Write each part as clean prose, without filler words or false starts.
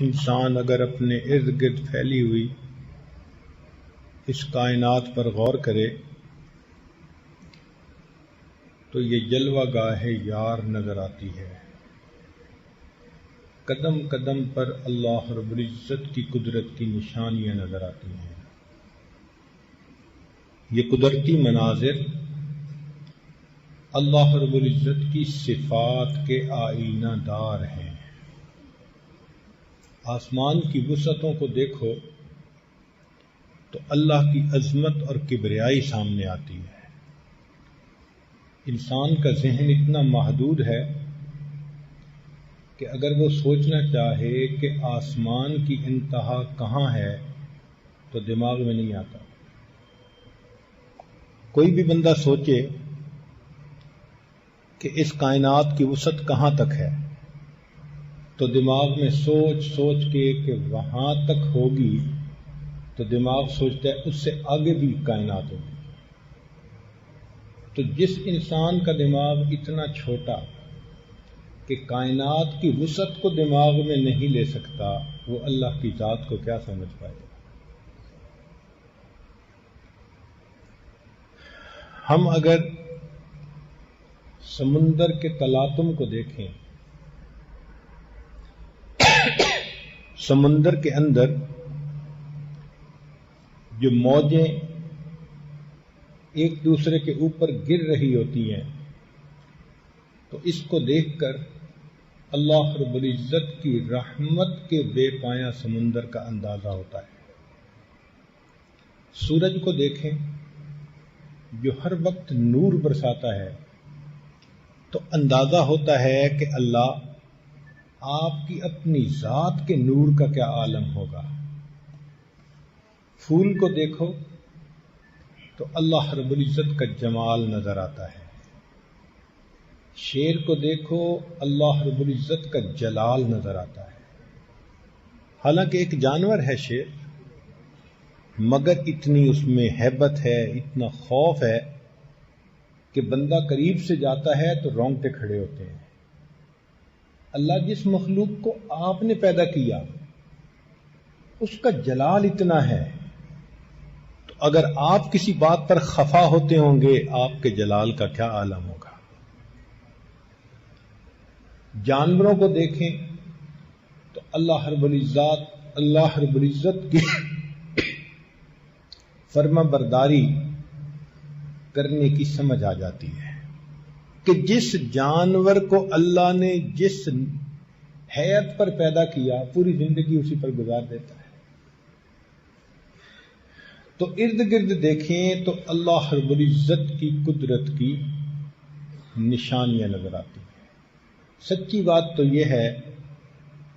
انسان اگر اپنے ارد گرد پھیلی ہوئی اس کائنات پر غور کرے تو یہ جلوہ گاہ یار نظر آتی ہے۔ قدم قدم پر اللہ رب العزت کی قدرت کی نشانیاں نظر آتی ہیں۔ یہ قدرتی مناظر اللہ رب العزت کی صفات کے آئینہ دار ہیں۔ آسمان کی وسعتوں کو دیکھو تو اللہ کی عظمت اور کبریائی سامنے آتی ہے۔ انسان کا ذہن اتنا محدود ہے کہ اگر وہ سوچنا چاہے کہ آسمان کی انتہا کہاں ہے تو دماغ میں نہیں آتا۔ کوئی بھی بندہ سوچے کہ اس کائنات کی وسعت کہاں تک ہے تو دماغ میں سوچ سوچ کے کہ وہاں تک ہوگی تو دماغ سوچتا ہے اس سے آگے بھی کائنات ہوگی۔ تو جس انسان کا دماغ اتنا چھوٹا کہ کائنات کی وسعت کو دماغ میں نہیں لے سکتا وہ اللہ کی ذات کو کیا سمجھ پائے گا۔ ہم اگر سمندر کے تلاطم کو دیکھیں، سمندر کے اندر جو موجیں ایک دوسرے کے اوپر گر رہی ہوتی ہیں تو اس کو دیکھ کر اللہ رب العزت کی رحمت کے بے پایاں سمندر کا اندازہ ہوتا ہے۔ سورج کو دیکھیں جو ہر وقت نور برساتا ہے تو اندازہ ہوتا ہے کہ اللہ آپ کی اپنی ذات کے نور کا کیا عالم ہوگا۔ پھول کو دیکھو تو اللہ رب العزت کا جمال نظر آتا ہے۔ شیر کو دیکھو اللہ رب العزت کا جلال نظر آتا ہے۔ حالانکہ ایک جانور ہے شیر، مگر اتنی اس میں ہیبت ہے، اتنا خوف ہے کہ بندہ قریب سے جاتا ہے تو رونگٹے کھڑے ہوتے ہیں۔ اللہ جس مخلوق کو آپ نے پیدا کیا اس کا جلال اتنا ہے تو اگر آپ کسی بات پر خفا ہوتے ہوں گے آپ کے جلال کا کیا عالم ہوگا۔ جانوروں کو دیکھیں تو اللہ رب العزت کی فرما برداری کرنے کی سمجھ آ جاتی ہے کہ جس جانور کو اللہ نے جس حیت پر پیدا کیا پوری زندگی اسی پر گزار دیتا ہے۔ تو ارد گرد دیکھیں تو اللہ رب العزت کی قدرت کی نشانیاں نظر آتی ہیں۔ سچی بات تو یہ ہے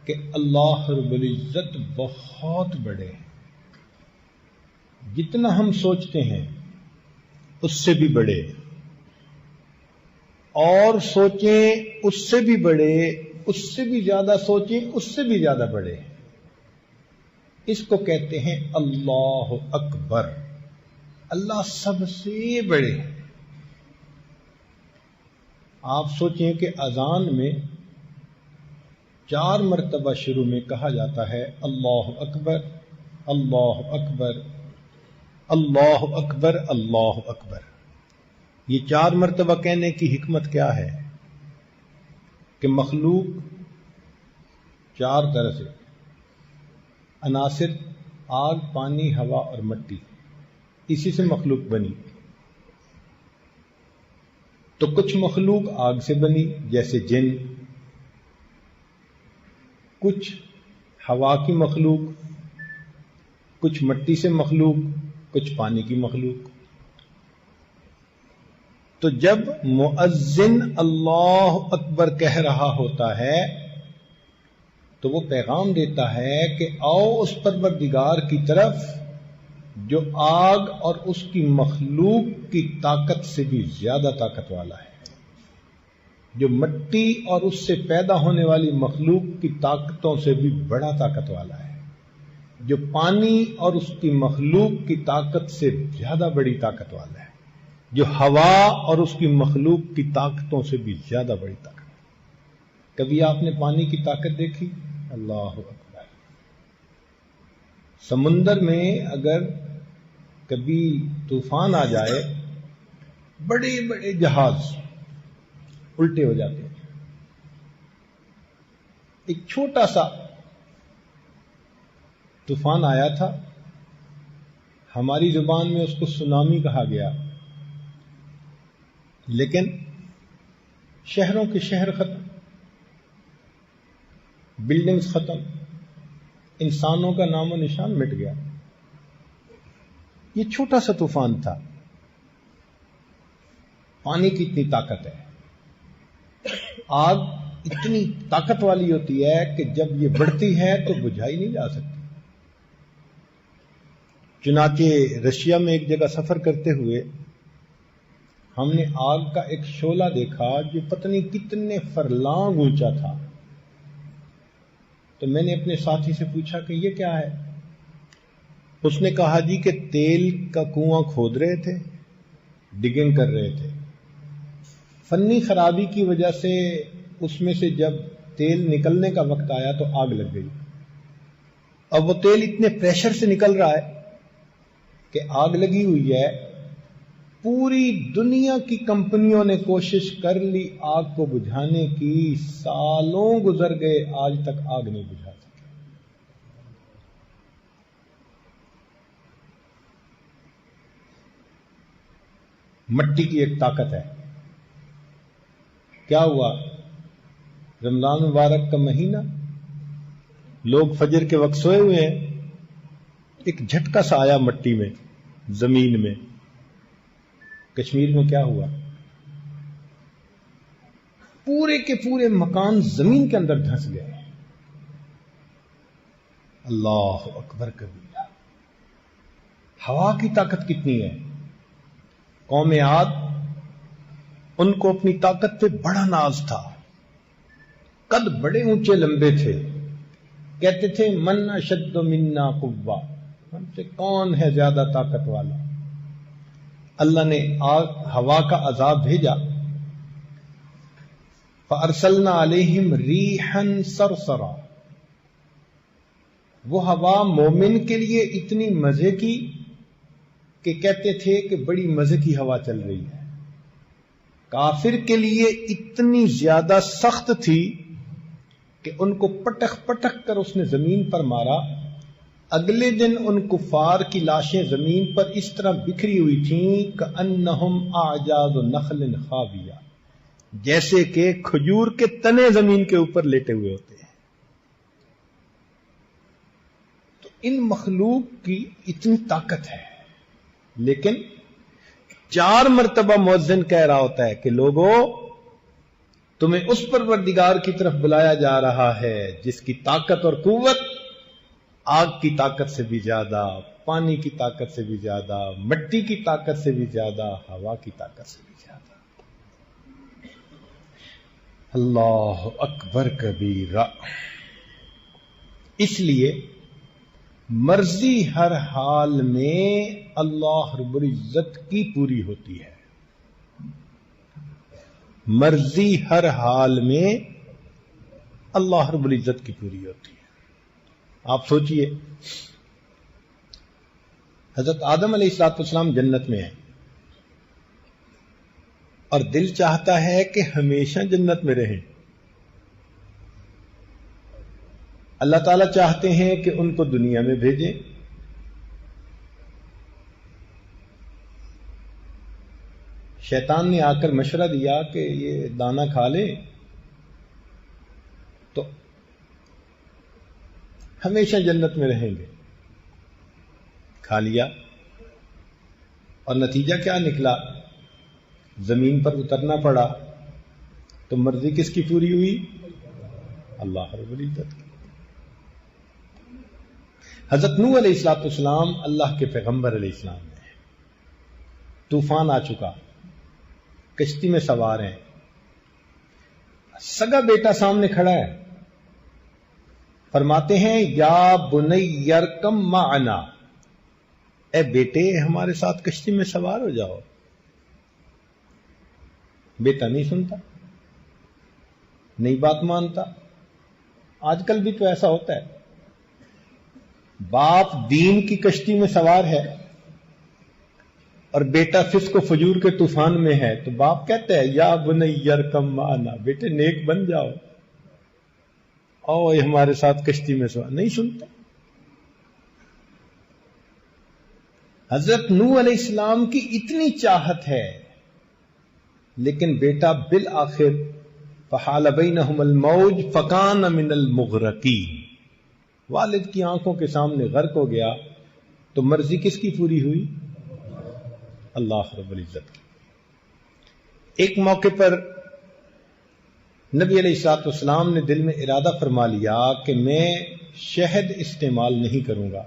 کہ اللہ رب العزت بہت بڑے ہیں، جتنا ہم سوچتے ہیں اس سے بھی بڑے، اور سوچیں اس سے بھی بڑے، اس سے بھی زیادہ سوچیں اس سے بھی زیادہ بڑے۔ اس کو کہتے ہیں اللہ اکبر۔ اللہ سب سے بڑے ہیں۔ آپ سوچیں کہ اذان میں 4 مرتبہ شروع میں کہا جاتا ہے اللہ اکبر اللہ اکبر اللہ اکبر اللہ اکبر۔ یہ 4 مرتبہ کہنے کی حکمت کیا ہے کہ مخلوق 4 طرح سے عناصر آگ، پانی، ہوا اور مٹی، اسی سے مخلوق بنی۔ تو کچھ مخلوق آگ سے بنی جیسے جن، کچھ ہوا کی مخلوق، کچھ مٹی سے مخلوق، کچھ پانی کی مخلوق۔ تو جب مؤذن اللہ اکبر کہہ رہا ہوتا ہے تو وہ پیغام دیتا ہے کہ آؤ اس پروردگار کی طرف جو آگ اور اس کی مخلوق کی طاقت سے بھی زیادہ طاقت والا ہے، جو مٹی اور اس سے پیدا ہونے والی مخلوق کی طاقتوں سے بھی بڑا طاقت والا ہے، جو پانی اور اس کی مخلوق کی طاقت سے زیادہ بڑی طاقت والا ہے، جو ہوا اور اس کی مخلوق کی طاقتوں سے بھی زیادہ بڑی طاقت۔ کبھی آپ نے پانی کی طاقت دیکھی؟ اللہ اکبر۔ سمندر میں اگر کبھی طوفان آ جائے بڑے بڑے جہاز الٹے ہو جاتے ہیں. ایک چھوٹا سا طوفان آیا تھا، ہماری زبان میں اس کو سونامی کہا گیا، لیکن شہروں کے شہر ختم، بلڈنگز ختم، انسانوں کا نام و نشان مٹ گیا. یہ چھوٹا سا طوفان تھا. پانی کی اتنی طاقت ہے، آگ اتنی طاقت والی ہوتی ہے کہ جب یہ بڑھتی ہے تو بجھائی نہیں جا سکتی. چنانچہ رشیا میں ایک جگہ سفر کرتے ہوئے ہم نے آگ کا ایک شعلہ دیکھا جو پتہ نہیں کتنے فرلانگ اونچا تھا. تو میں نے اپنے ساتھی سے پوچھا کہ یہ کیا ہے؟ اس نے کہا جی کہ تیل کا کنواں کھود رہے تھے، ڈگنگ کر رہے تھے، فنی خرابی کی وجہ سے اس میں سے جب تیل نکلنے کا وقت آیا تو آگ لگ گئی. اب وہ تیل اتنے پریشر سے نکل رہا ہے کہ آگ لگی ہوئی ہے. پوری دنیا کی کمپنیوں نے کوشش کر لی آگ کو بجھانے کی، سالوں گزر گئے، آج تک آگ نہیں بجھا سکے. مٹی کی ایک طاقت ہے. کیا ہوا؟ رمضان مبارک کا مہینہ، لوگ فجر کے وقت سوئے ہوئے ہیں، ایک جھٹکا سا آیا مٹی میں، زمین میں. کشمیر میں کیا ہوا؟ پورے کے پورے مکان زمین کے اندر دھنس گئے. اللہ اکبر کبیرہ. ہوا کی طاقت کتنی ہے. قوم عاد، ان کو اپنی طاقت پہ بڑا ناز تھا، قد بڑے اونچے لمبے تھے، کہتے تھے من اشد منا قوہ، ہم سے کون ہے زیادہ طاقت والا. اللہ نے ہوا کا عذاب بھیجا، فارسلنا علیہم ریحا صرصرا. وہ ہوا مومن کے لیے اتنی مزے کی کہ کہتے تھے کہ بڑی مزے کی ہوا چل رہی ہے. کافر کے لیے اتنی زیادہ سخت تھی کہ ان کو پٹک پٹک کر اس نے زمین پر مارا. اگلے دن ان کفار کی لاشیں زمین پر اس طرح بکھری ہوئی تھیں کأنہم اعجاز نخل خاویہ، جیسے کہ کھجور کے تنے زمین کے اوپر لیٹے ہوئے ہوتے ہیں. تو ان مخلوق کی اتنی طاقت ہے، لیکن 4 مرتبہ مؤذن کہہ رہا ہوتا ہے کہ لوگوں، تمہیں اس پروردگار کی طرف بلایا جا رہا ہے جس کی طاقت اور قوت آگ کی طاقت سے بھی زیادہ، پانی کی طاقت سے بھی زیادہ، مٹی کی طاقت سے بھی زیادہ، ہوا کی طاقت سے بھی زیادہ. اللہ اکبر کبیرہ. اس لیے مرضی ہر حال میں اللہ رب العزت کی پوری ہوتی ہے. مرضی ہر حال میں اللہ رب العزت کی پوری ہوتی ہے. آپ سوچئے، حضرت آدم علیہ السلام جنت میں ہیں اور دل چاہتا ہے کہ ہمیشہ جنت میں رہیں. اللہ تعالیٰ چاہتے ہیں کہ ان کو دنیا میں بھیجیں. شیطان نے آ کر مشورہ دیا کہ یہ دانا کھا لے تو ہمیشہ جنت میں رہیں گے. کھا لیا اور نتیجہ کیا نکلا؟ زمین پر اترنا پڑا. تو مرضی کس کی پوری ہوئی؟ اللہ رب العزت کی. حضرت نوح علیہ السلام اللہ کے پیغمبر علیہ السلام ہیں. طوفان آ چکا، کشتی میں سوار ہیں، سگا بیٹا سامنے کھڑا ہے. فرماتے ہیں یا بنی ارکم معنا، اے بیٹے ہمارے ساتھ کشتی میں سوار ہو جاؤ. بیٹا نہیں سنتا، نئی بات مانتا. آج کل بھی تو ایسا ہوتا ہے. باپ دین کی کشتی میں سوار ہے اور بیٹا فسق و فجور کے طوفان میں ہے، تو باپ کہتا ہے یا بنی ارکم معنا، بیٹے نیک بن جاؤ، آؤ ہمارے ساتھ کشتی میں سوار، نہیں سنتے۔ حضرت نوح علیہ السلام کی اتنی چاہت ہے، لیکن بیٹا بالآخر فحال بینہم الموج فکان من المغرقین، والد کی آنکھوں کے سامنے غرق ہو گیا، تو مرضی کس کی پوری ہوئی؟ اللہ رب العزت کی۔ ایک موقع پر نبی علیہ الصلوۃ والسلام نے دل میں ارادہ فرما لیا کہ میں شہد استعمال نہیں کروں گا،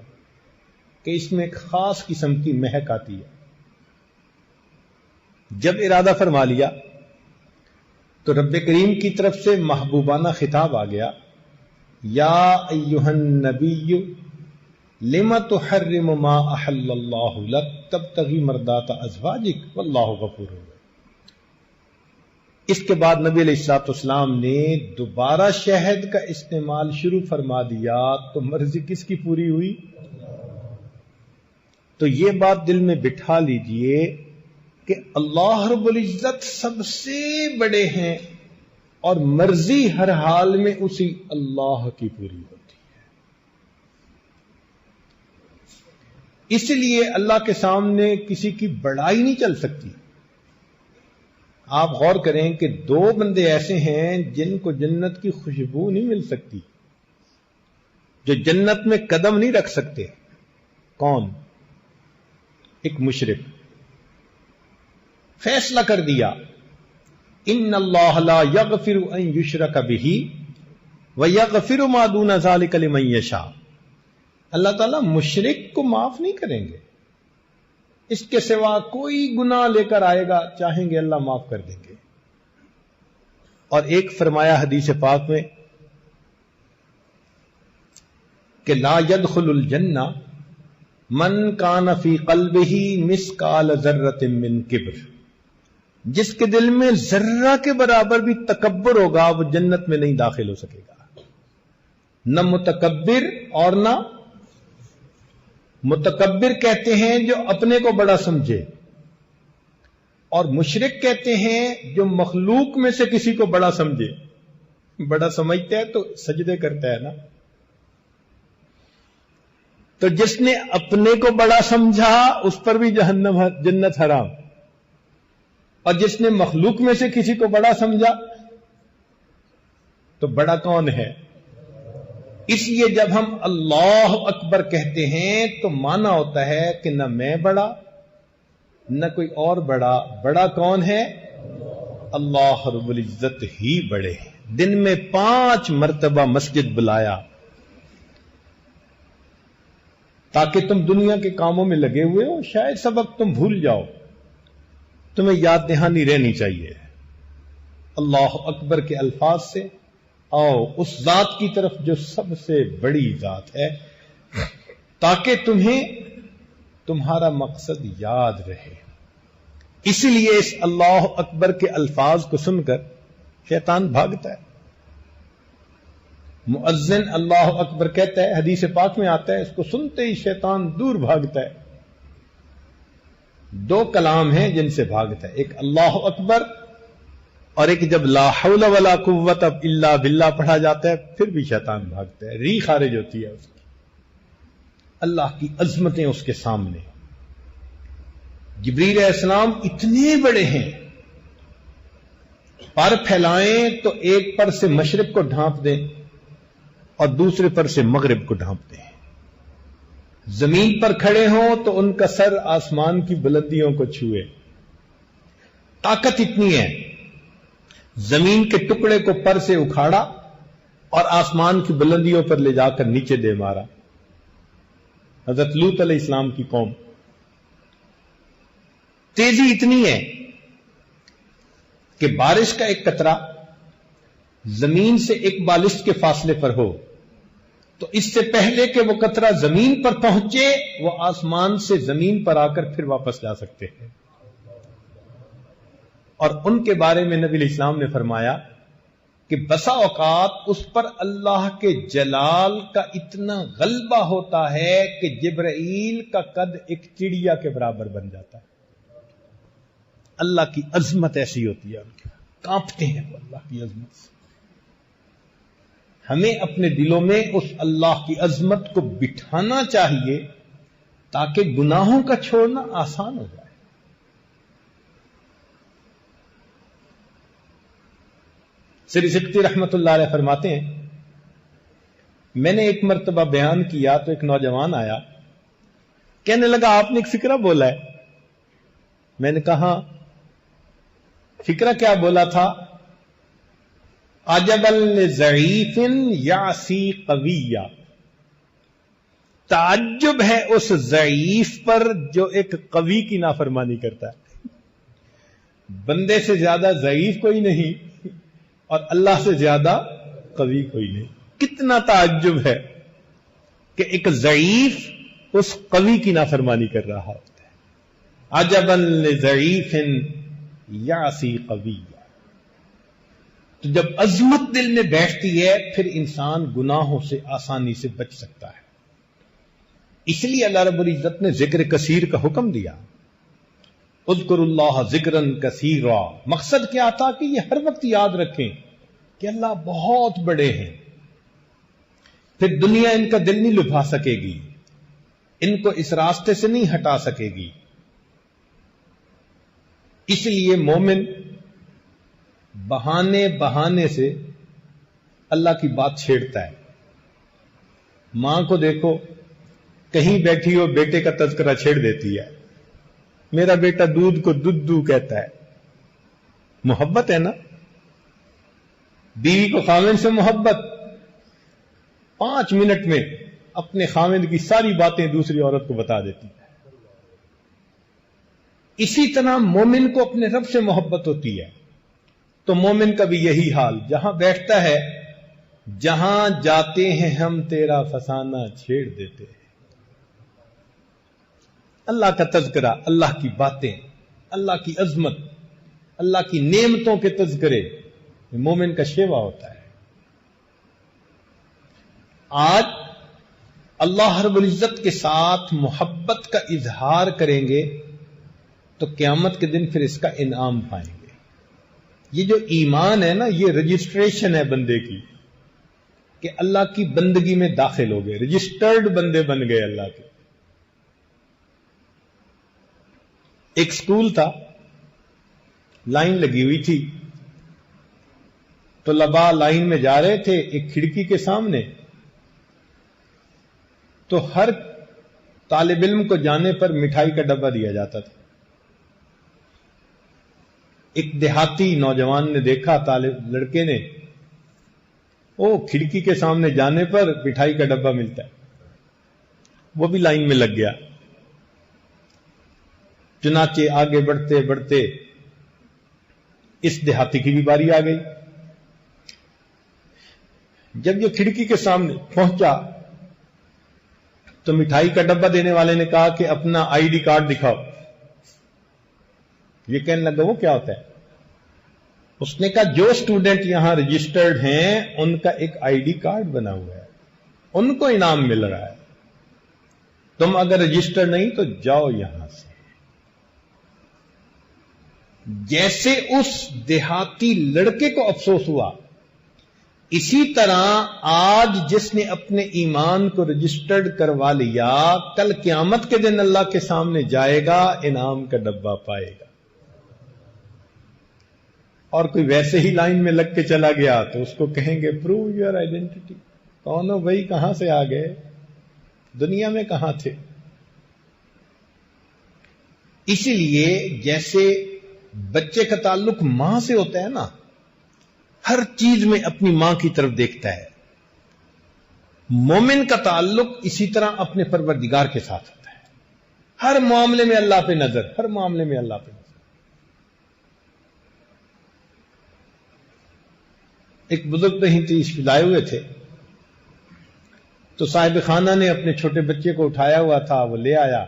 کہ اس میں ایک خاص قسم کی مہک آتی ہے۔ جب ارادہ فرما لیا تو رب کریم کی طرف سے محبوبانہ خطاب آ گیا، یا ایھا النبی لم تحرم ما احل اللہ لک تبتغی مرضات ازواجک واللہ غفور رحیم۔ اس کے بعد نبی علیہ الصلوۃ والسلام نے دوبارہ شہد کا استعمال شروع فرما دیا، تو مرضی کس کی پوری ہوئی؟ تو یہ بات دل میں بٹھا لیجئے کہ اللہ رب العزت سب سے بڑے ہیں اور مرضی ہر حال میں اسی اللہ کی پوری ہوتی ہے۔ اس لیے اللہ کے سامنے کسی کی بڑائی نہیں چل سکتی۔ آپ غور کریں کہ دو بندے ایسے ہیں جن کو جنت کی خوشبو نہیں مل سکتی، جو جنت میں قدم نہیں رکھ سکتے۔ کون؟ ایک مشرک فیصلہ کر دیا، ان اللہ لا یغفر ان یشرک بہ ویغفر ما دون ذلک لمن یشاء، اللہ تعالیٰ مشرک کو معاف نہیں کریں گے، اس کے سوا کوئی گناہ لے کر آئے گا چاہیں گے اللہ معاف کر دیں گے۔ اور ایک فرمایا حدیث پاک میں کہ لا يدخل الجنہ من کان فی قلبہ مثقال ذرۃ من کبر، جس کے دل میں ذرہ کے برابر بھی تکبر ہوگا وہ جنت میں نہیں داخل ہو سکے گا۔ نہ متکبر اور نہ متکبر کہتے ہیں جو اپنے کو بڑا سمجھے، اور مشرک کہتے ہیں جو مخلوق میں سے کسی کو بڑا سمجھے۔ بڑا سمجھتا ہے تو سجدے کرتا ہے نا، تو جس نے اپنے کو بڑا سمجھا اس پر بھی جہنم جنت حرام، اور جس نے مخلوق میں سے کسی کو بڑا سمجھا تو بڑا کون ہے؟ اس لیے جب ہم اللہ اکبر کہتے ہیں تو معنی ہوتا ہے کہ نہ میں بڑا نہ کوئی اور بڑا، بڑا کون ہے؟ اللہ رب العزت ہی بڑے ہیں۔ دن میں 5 مرتبہ مسجد بلایا تاکہ تم دنیا کے کاموں میں لگے ہوئے ہو، شاید سبق تم بھول جاؤ، تمہیں یاد دہانی رہنی چاہیے۔ اللہ اکبر کے الفاظ سے آؤ اس ذات کی طرف جو سب سے بڑی ذات ہے، تاکہ تمہیں تمہارا مقصد یاد رہے۔ اسی لیے اس اللہ اکبر کے الفاظ کو سن کر شیطان بھاگتا ہے۔ مؤذن اللہ اکبر کہتا ہے، حدیث پاک میں آتا ہے، اس کو سنتے ہی شیطان دور بھاگتا ہے۔ 2 کلام ہیں جن سے بھاگتا ہے، ایک اللہ اکبر اور ایک جب لا حول ولا قوت الا باللہ پڑھا جاتا ہے پھر بھی شیطان بھاگتا ہے، ری خارج ہوتی ہے اس کی۔ اللہ کی عظمتیں اس کے سامنے۔ جبریل علیہ السلام اتنے بڑے ہیں، پر پھیلائیں تو ایک پر سے مشرق کو ڈھانپ دیں اور دوسرے پر سے مغرب کو ڈھانپ دیں۔ زمین پر کھڑے ہوں تو ان کا سر آسمان کی بلندیوں کو چھوئے۔ طاقت اتنی ہے، زمین کے ٹکڑے کو پر سے اکھاڑا اور آسمان کی بلندیوں پر لے جا کر نیچے دے مارا۔ حضرت لوط علیہ السلام کی قوم، تیزی اتنی ہے کہ بارش کا ایک قطرہ زمین سے ایک بالشت کے فاصلے پر ہو تو اس سے پہلے کہ وہ قطرہ زمین پر پہنچے وہ آسمان سے زمین پر آ کر پھر واپس جا سکتے ہیں۔ اور ان کے بارے میں نبی علیہ السلام نے فرمایا کہ بسا اوقات اس پر اللہ کے جلال کا اتنا غلبہ ہوتا ہے کہ جبرائیل کا قد ایک چڑیا کے برابر بن جاتا ہے. اللہ کی عظمت ایسی ہوتی ہے، ان کی کانپتے ہیں وہ اللہ کی عظمت سے. ہمیں اپنے دلوں میں اس اللہ کی عظمت کو بٹھانا چاہیے تاکہ گناہوں کا چھوڑنا آسان ہو جائے. سری سکتی رحمت اللہ علیہ فرماتے ہیں، میں نے ایک مرتبہ بیان کیا تو ایک نوجوان آیا، کہنے لگا آپ نے ایک فقرہ بولا ہے. میں نے کہا فقرہ کیا بولا تھا؟ عجبا لضعیف یعصی قویا، تعجب ہے اس ضعیف پر جو ایک قوی کی نافرمانی کرتا ہے. بندے سے زیادہ ضعیف کوئی نہیں اور اللہ سے زیادہ قوی کوئی نہیں. کتنا تعجب ہے کہ ایک ضعیف اس قوی کی نافرمانی کر رہا ہوتا ہے. عجبا لضعیف یعصی قویا. تو جب عظمت دل میں بیٹھتی ہے پھر انسان گناہوں سے آسانی سے بچ سکتا ہے. اس لیے اللہ رب العزت نے ذکر کثیر کا حکم دیا. اذکر اللہ ذکرا کثیرا. مقصد کیا تھا کہ یہ ہر وقت یاد رکھیں کہ اللہ بہت بڑے ہیں. پھر دنیا ان کا دل نہیں لبھا سکے گی، ان کو اس راستے سے نہیں ہٹا سکے گی. اس لیے مومن بہانے سے اللہ کی بات چھیڑتا ہے. ماں کو دیکھو کہیں بیٹھی ہو بیٹے کا تذکرہ چھیڑ دیتی ہے. میرا بیٹا دودھ کو دودھ کہتا ہے. محبت ہے نا. بیوی کو خاوند سے محبت، 5 منٹ میں اپنے خاوند کی ساری باتیں دوسری عورت کو بتا دیتی ہے. اسی طرح مومن کو اپنے رب سے محبت ہوتی ہے. تو مومن کا بھی یہی حال، جہاں بیٹھتا ہے جہاں جاتے ہیں ہم تیرا فسانہ چھیڑ دیتے ہیں. اللہ کا تذکرہ، اللہ کی باتیں، اللہ کی عظمت، اللہ کی نعمتوں کے تذکرے مومن کا شیوا ہوتا ہے. آج اللہ رب العزت کے ساتھ محبت کا اظہار کریں گے تو قیامت کے دن پھر اس کا انعام پائیں گے. یہ جو ایمان ہے نا، یہ رجسٹریشن ہے بندے کی کہ اللہ کی بندگی میں داخل ہو گئے، رجسٹرڈ بندے بن گئے اللہ کے. ایک سکول تھا، لائن لگی ہوئی تھی، طلباء لائن میں جا رہے تھے. ایک کھڑکی کے سامنے تو ہر طالب علم کو جانے پر مٹھائی کا ڈبہ دیا جاتا تھا. ایک دیہاتی نوجوان نے دیکھا، لڑکے نے، کھڑکی کے سامنے جانے پر مٹھائی کا ڈبہ ملتا ہے. وہ بھی لائن میں لگ گیا. چنانچہ آگے بڑھتے بڑھتے اس دیہاتی کی بھی باری آ گئی. جب یہ کھڑکی کے سامنے پہنچا تو مٹھائی کا ڈبہ دینے والے نے کہا کہ اپنا آئی ڈی کارڈ دکھاؤ. یہ کہنے لگا وہ کیا ہوتا ہے؟ اس نے کہا جو اسٹوڈنٹ یہاں رجسٹرڈ ہیں ان کا ایک آئی ڈی کارڈ بنا ہوا ہے، ان کو انعام مل رہا ہے. تم اگر رجسٹر نہیں تو جاؤ یہاں سے. جیسے اس دیہاتی لڑکے کو افسوس ہوا، اسی طرح آج جس نے اپنے ایمان کو رجسٹرڈ کروا لیا، کل قیامت کے دن اللہ کے سامنے جائے گا، انعام کا ڈبہ پائے گا. اور کوئی ویسے ہی لائن میں لگ کے چلا گیا تو اس کو کہیں گے پروو یور آئیڈینٹی. کون ہو بھائی، کہاں سے آ گئے، دنیا میں کہاں تھے؟ اسی لیے جیسے بچے کا تعلق ماں سے ہوتا ہے نا، ہر چیز میں اپنی ماں کی طرف دیکھتا ہے. مومن کا تعلق اسی طرح اپنے پروردگار کے ساتھ ہوتا ہے. ہر معاملے میں اللہ پہ نظر، ہر معاملے میں اللہ پہ نظر. ایک بزرگ کہیں تشریف لائے ہوئے تھے تو صاحب خانہ نے اپنے چھوٹے بچے کو اٹھایا ہوا تھا، وہ لے آیا.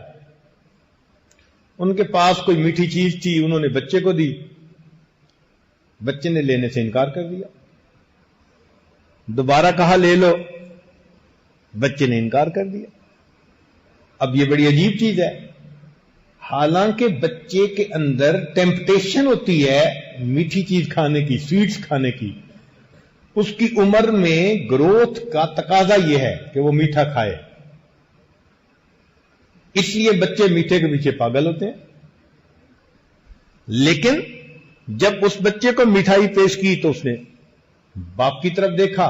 ان کے پاس کوئی میٹھی چیز تھی، انہوں نے بچے کو دی. بچے نے لینے سے انکار کر دیا. دوبارہ کہا لے لو، بچے نے انکار کر دیا۔ اب یہ بڑی عجیب چیز ہے، حالانکہ بچے کے اندر ٹیمپٹیشن ہوتی ہے میٹھی چیز کھانے کی، سویٹس کھانے کی، اس کی عمر میں گروتھ کا تقاضا یہ ہے کہ وہ میٹھا کھائے، اس لیے بچے میٹھے کے پیچھے پاگل ہوتے ہیں۔ لیکن جب اس بچے کو مٹھائی پیش کی تو اس نے باپ کی طرف دیکھا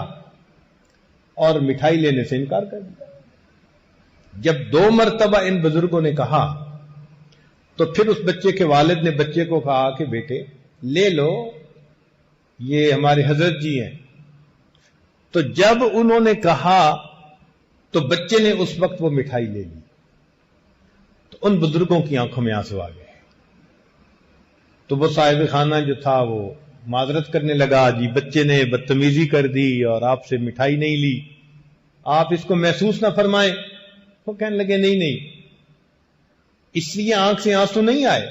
اور مٹھائی لینے سے انکار کر دیا۔ جب 2 مرتبہ ان بزرگوں نے کہا تو پھر اس بچے کے والد نے بچے کو کہا کہ بیٹے لے لو، یہ ہمارے حضرت جی ہیں۔ تو جب انہوں نے کہا تو بچے نے اس وقت وہ مٹھائی لے لی، تو ان بزرگوں کی آنکھوں میں آنسو آ گئے۔ تو وہ صاحب خانہ جو تھا وہ معذرت کرنے لگا، جی بچے نے بدتمیزی کر دی اور آپ سے مٹھائی نہیں لی، آپ اس کو محسوس نہ فرمائیں۔ وہ کہنے لگے نہیں، اس لیے آنکھ سے آنسو نہیں آئے،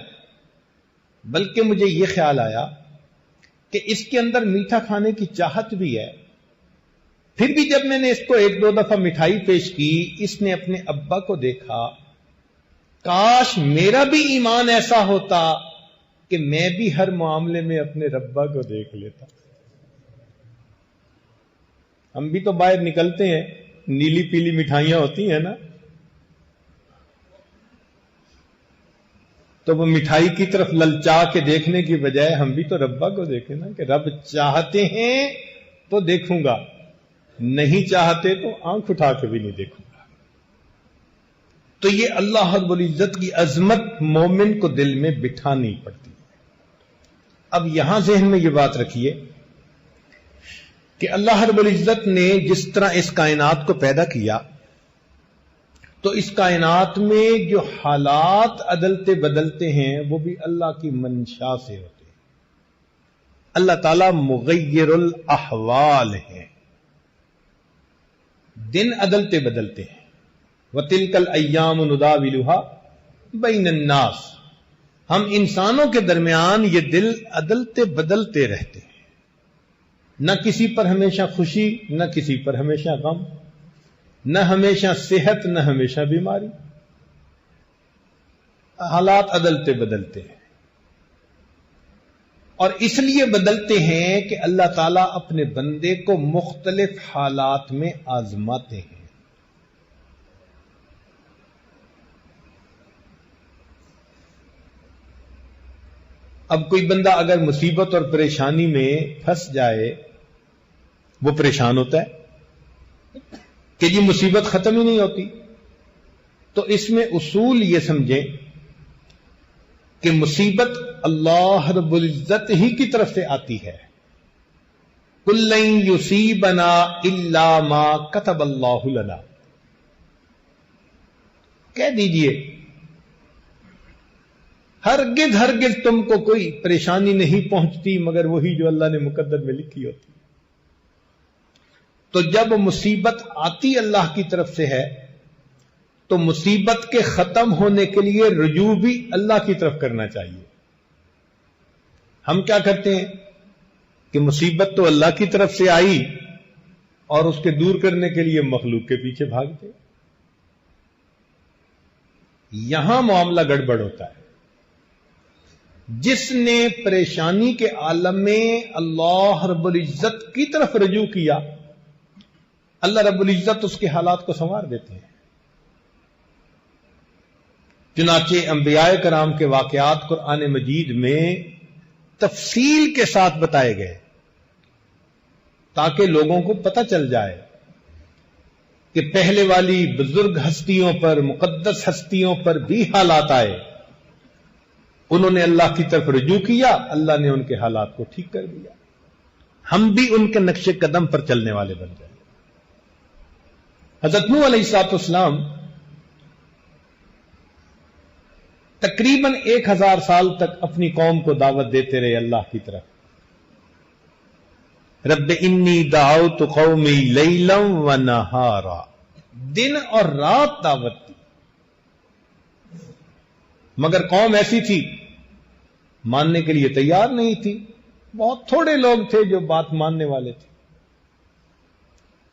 بلکہ مجھے یہ خیال آیا کہ اس کے اندر میٹھا کھانے کی چاہت بھی ہے۔ پھر بھی جب میں نے اس کو 1-2 دفعہ مٹھائی پیش کی، اس نے اپنے ابا کو دیکھا، کاش میرا بھی ایمان ایسا ہوتا کہ میں بھی ہر معاملے میں اپنے ربا کو دیکھ لیتا۔ ہم بھی تو باہر نکلتے ہیں، نیلی پیلی مٹھائیاں ہوتی ہیں نا، تو وہ مٹھائی کی طرف للچا کے دیکھنے کی بجائے ہم بھی تو ربا کو دیکھیں نا، کہ رب چاہتے ہیں تو دیکھوں گا، نہیں چاہتے تو آنکھ اٹھا کے بھی نہیں دیکھوں گا۔ تو یہ اللہ رب العزت کی عظمت مومن کو دل میں بٹھانی پڑتی ہے۔ اب یہاں ذہن میں یہ بات رکھیے کہ اللہ رب العزت نے جس طرح اس کائنات کو پیدا کیا تو اس کائنات میں جو حالات عدلتے بدلتے ہیں وہ بھی اللہ کی منشا سے ہوتے ہیں۔ اللہ تعالی مغیر الاحوال ہے، دن عدلتے بدلتے ہیں۔ وَتِلْكَ الْأَيَّامُ نُدَاوِلُهَا بَيْنَ النَّاسِ، ہم انسانوں کے درمیان یہ دل عدلتے بدلتے رہتے ہیں، نہ کسی پر ہمیشہ خوشی، نہ کسی پر ہمیشہ غم، نہ ہمیشہ صحت، نہ ہمیشہ بیماری، حالات عدلتے بدلتے ہیں۔ اور اس لیے بدلتے ہیں کہ اللہ تعالیٰ اپنے بندے کو مختلف حالات میں آزماتے ہیں۔ اب کوئی بندہ اگر مصیبت اور پریشانی میں پھنس جائے، وہ پریشان ہوتا ہے کہ جی مصیبت ختم ہی نہیں ہوتی، تو اس میں اصول یہ سمجھیں کہ مصیبت اللہ رب العزت ہی کی طرف سے آتی ہے۔ قُل لَن يُصِيبَنَا إِلَّا مَا كَتَبَ اللَّهُ لَنَا، کہہ دیجئے ہرگز تم کو کوئی پریشانی نہیں پہنچتی مگر وہی جو اللہ نے مقدر میں لکھی ہوتی۔ تو جب مصیبت آتی اللہ کی طرف سے ہے تو مصیبت کے ختم ہونے کے لیے رجوع بھی اللہ کی طرف کرنا چاہیے۔ ہم کیا کرتے ہیں کہ مصیبت تو اللہ کی طرف سے آئی اور اس کے دور کرنے کے لیے مخلوق کے پیچھے بھاگتے، یہاں معاملہ گڑبڑ ہوتا ہے۔ جس نے پریشانی کے عالم میں اللہ رب العزت کی طرف رجوع کیا، اللہ رب العزت اس کے حالات کو سنوار دیتے ہیں۔ چنانچہ انبیاء کرام کے واقعات قرآن مجید میں تفصیل کے ساتھ بتائے گئے تاکہ لوگوں کو پتہ چل جائے کہ پہلے والی بزرگ ہستیوں پر، مقدس ہستیوں پر بھی حالات آئے، انہوں نے اللہ کی طرف رجوع کیا، اللہ نے ان کے حالات کو ٹھیک کر دیا۔ ہم بھی ان کے نقش قدم پر چلنے والے بن جائیں۔ حضرت نوح علیہ السلام تقریباً 1000 سال تک اپنی قوم کو دعوت دیتے رہے اللہ کی طرف۔ رب انی دعوت قومی لیلا و نہارا، دن اور رات دعوت دی، مگر قوم ایسی تھی ماننے کے لیے تیار نہیں تھی، بہت تھوڑے لوگ تھے جو بات ماننے والے تھے۔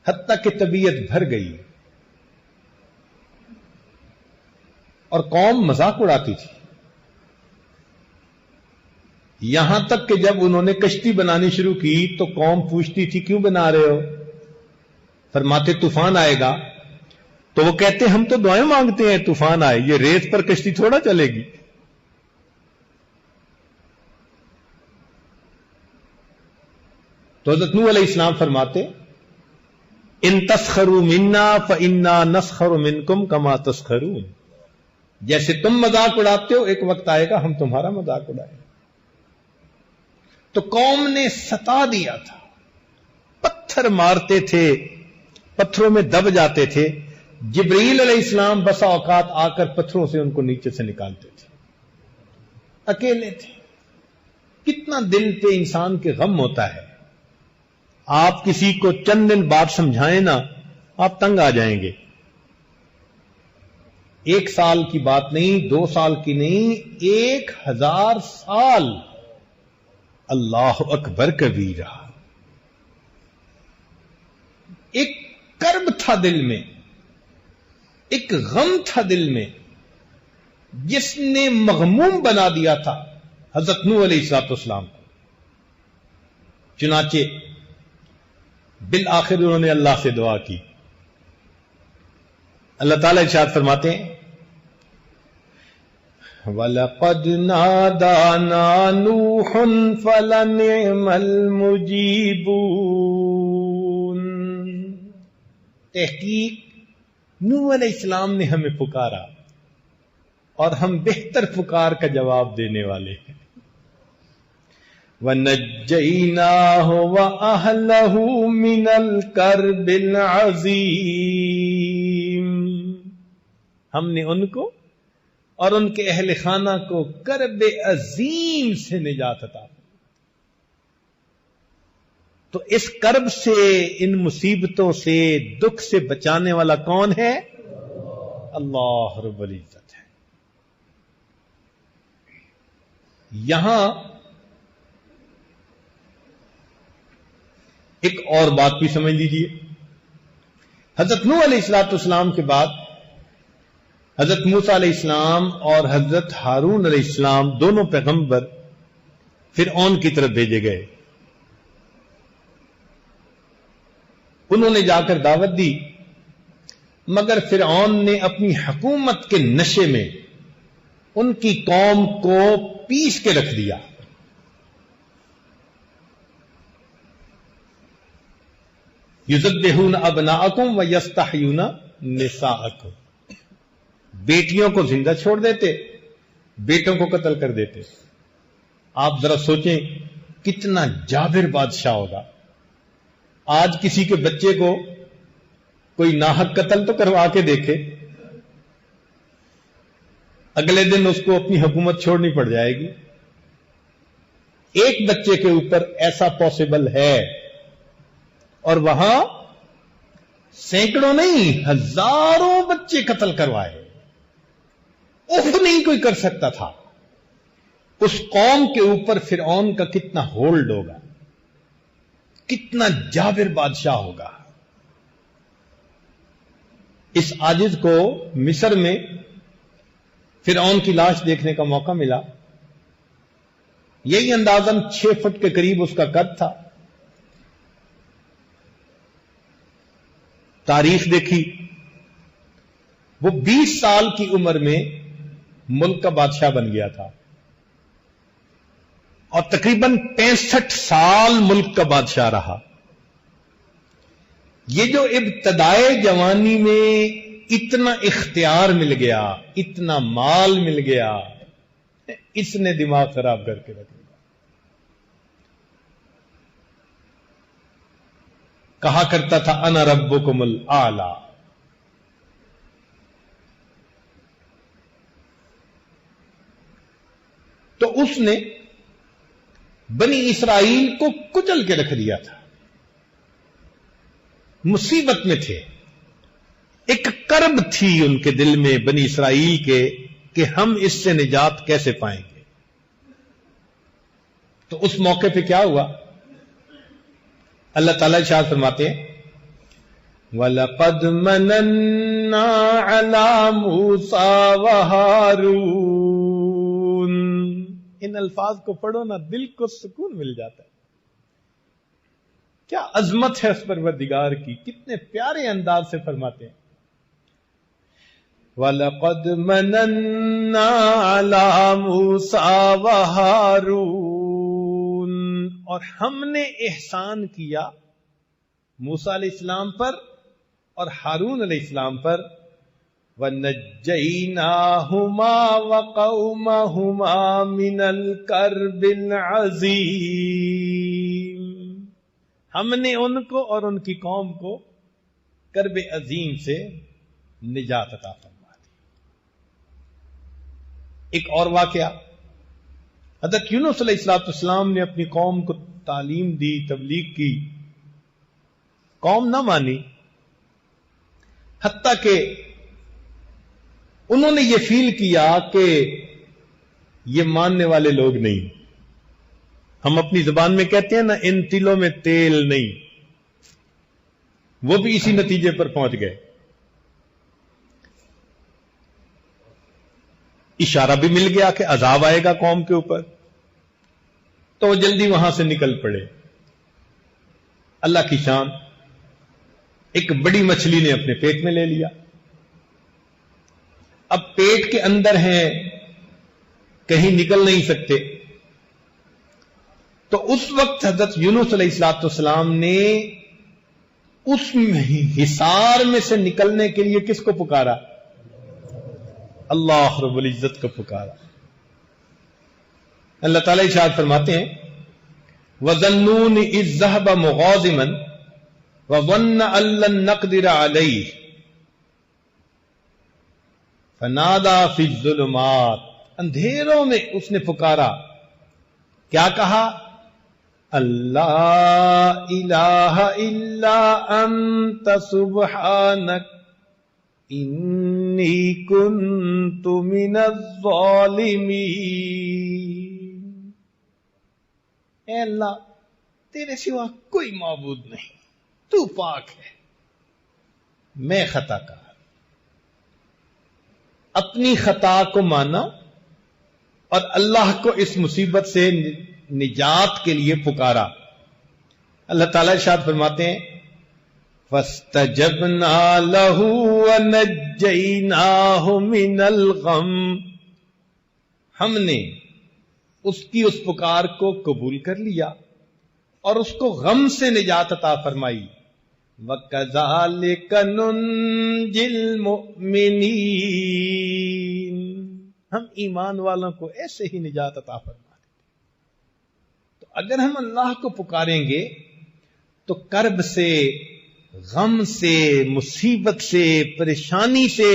حتیٰ کہ طبیعت بھر گئی اور قوم مذاق اڑاتی تھی، یہاں تک کہ جب انہوں نے کشتی بنانی شروع کی تو قوم پوچھتی تھی کیوں بنا رہے ہو؟ فرماتے طوفان آئے گا، تو وہ کہتے ہم تو دعائیں مانگتے ہیں طوفان آئے، یہ ریت پر کشتی تھوڑا چلے گی۔ تو حضرت نوح علیہ السلام فرماتے ان تسخروا منا فانا نسخر منکم کما تسخرون، جیسے تم مذاق اڑاتے ہو ایک وقت آئے گا ہم تمہارا مذاق اڑائیں گے۔ تو قوم نے ستا دیا تھا، پتھر مارتے تھے، پتھروں میں دب جاتے تھے، جبریل علیہ السلام بسا اوقات آ کر پتھروں سے ان کو نیچے سے نکالتے تھے، اکیلے تھے۔ کتنا دل پہ انسان کے غم ہوتا ہے، آپ کسی کو چند دن بات سمجھائیں نا آپ تنگ آ جائیں گے۔ 1 سال کی بات نہیں، 2 سال کی نہیں، 1000 سال۔ اللہ اکبر کبیرہ۔ ایک کرب تھا دل میں، ایک غم تھا دل میں، جس نے مغموم بنا دیا تھا حضرت نوح علیہ السلام کو۔ چنانچہ بالآخر انہوں نے اللہ سے دعا کی۔ اللہ تعالیٰ ارشاد فرماتے ہیں وَلَقَدْ نَادَانَا نُوحٌ فَلَنِعْمَ الْمُجِيبُونَ، تحقیق نوح علیہ السلام نے ہمیں پکارا اور ہم بہتر پکار کا جواب دینے والے ہیں۔ وَنَجَّيْنَاهُ وَأَهْلَهُ مِنَ الْكَرْبِ الْعَظِيمِ، ہم نے ان کو اور ان کے اہل خانہ کو کرب عظیم سے نجات عطا کی۔ تو اس کرب سے، ان مصیبتوں سے، دکھ سے بچانے والا کون ہے؟ اللہ رب العزت ہے۔ یہاں ایک اور بات بھی سمجھ لیجیے، حضرت نوح علیہ السلام کے بعد حضرت موسیٰ علیہ السلام اور حضرت ہارون علیہ السلام دونوں پیغمبر فرعون کی طرف بھیجے گئے۔ انہوں نے جا کر دعوت دی، مگر فرعون نے اپنی حکومت کے نشے میں ان کی قوم کو پیس کے رکھ دیا۔ یذبحون ابناءکم ویستحیون نساءکم، بیٹیوں کو زندہ چھوڑ دیتے، بیٹوں کو قتل کر دیتے۔ آپ ذرا سوچیں کتنا جابر بادشاہ ہوگا۔ آج کسی کے بچے کو کوئی ناحق قتل تو کروا کے دیکھے، اگلے دن اس کو اپنی حکومت چھوڑنی پڑ جائے گی۔ ایک بچے کے اوپر ایسا پاسبل ہے، اور وہاں سینکڑوں نہیں ہزاروں بچے قتل کروائے۔ نہیں کوئی کر سکتا تھا۔ اس قوم کے اوپر فرعون کا کتنا ہولڈ ہوگا، کتنا جابر بادشاہ ہوگا۔ اس عاجز کو مصر میں فرعون کی لاش دیکھنے کا موقع ملا، یہی اندازاً 6 فٹ کے قریب اس کا قد تھا۔ تاریخ دیکھی، وہ 20 سال کی عمر میں ملک کا بادشاہ بن گیا تھا، اور تقریباً 65 سال ملک کا بادشاہ رہا۔ یہ جو ابتدائے جوانی میں اتنا اختیار مل گیا، اتنا مال مل گیا، اس نے دماغ خراب کر کے رکھ دیا۔ کہا کرتا تھا انا ربکم الاعلی۔ تو اس نے بنی اسرائیل کو کچل کے رکھ دیا تھا، مصیبت میں تھے، ایک کرب تھی ان کے دل میں بنی اسرائیل کے کہ ہم اس سے نجات کیسے پائیں گے۔ تو اس موقع پہ کیا ہوا؟ اللہ تعالیٰ ارشاد فرماتے ہیں وَلَقَدْ مَنَنَّا عَلَى مُوسَى وَهَارُونَ. ان الفاظ کو پڑھو نا دل کو سکون مل جاتا ہے. کیا عظمت ہے اس پروردگار کی, کتنے پیارے انداز سے فرماتے ہیں. وَلَقَدْ مَنَنَّا عَلَى مُوسَى وَهَارُونَ, اور ہم نے احسان کیا موسیٰ علیہ السلام پر اور ہارون علیہ السلام پر. وَنَجَّيْنَاهُمَا وَقَوْمَهُمَا مِنَ الْكَرْبِ الْعَظِيمِ, ہم نے ان کو اور ان کی قوم کو کرب عظیم سے نجات عطا فرما دی. ایک اور واقعہ, حضرت یونس علیہ السلام نے اپنی قوم کو تعلیم دی, تبلیغ کی, قوم نہ مانی, حتیٰ کہ انہوں نے یہ فیل کیا کہ یہ ماننے والے لوگ نہیں. ہم اپنی زبان میں کہتے ہیں نا, ان تلوں میں تیل نہیں. وہ بھی اسی نتیجے پر پہنچ گئے. اشارہ بھی مل گیا کہ عذاب آئے گا قوم کے اوپر, تو وہ جلدی وہاں سے نکل پڑے. اللہ کی شان, ایک بڑی مچھلی نے اپنے پیٹ میں لے لیا. اب پیٹ کے اندر ہیں, کہیں نکل نہیں سکتے. تو اس وقت حضرت یونس علیہ السلام نے اس حصار میں سے نکلنے کے لیے کس کو پکارا؟ اللہ رب العزت کو پکارا. اللہ تعالیٰ ارشاد فرماتے ہیں وَظَنُّونِ إِذْ ذَهَبَ مُغَاضِبًا وَظَنَّ أَن لَّن نَّقْدِرَ عَلَيْهِ فَنَادَىٰ فِي الظُّلُمَاتِ, اندھیروں میں اس نے پکارا. کیا کہا؟ اللہ الہ الا انت سبحانک انی کنت من الظالمین. اے اللہ, تیرے سوا کوئی معبود نہیں, تو پاک ہے, میں خطا کار. اپنی خطا کو مانا اور اللہ کو اس مصیبت سے نجات کے لیے پکارا. اللہ تعالیٰ ارشاد فرماتے ہیں فَاسْتَجَبْنَا لَهُ وَنَجَّيْنَاهُ مِنَ الْغَمِّ, ہم نے اس کی اس پکار کو قبول کر لیا اور اس کو غم سے نجات عطا فرمائی. وَكَذَلِكَ نُنْجِي الْمُؤْمِنِينَ, ہم ایمان والوں کو ایسے ہی نجات عطا فرمائیں. تو اگر ہم اللہ کو پکاریں گے تو کرب سے, غم سے, مصیبت سے, پریشانی سے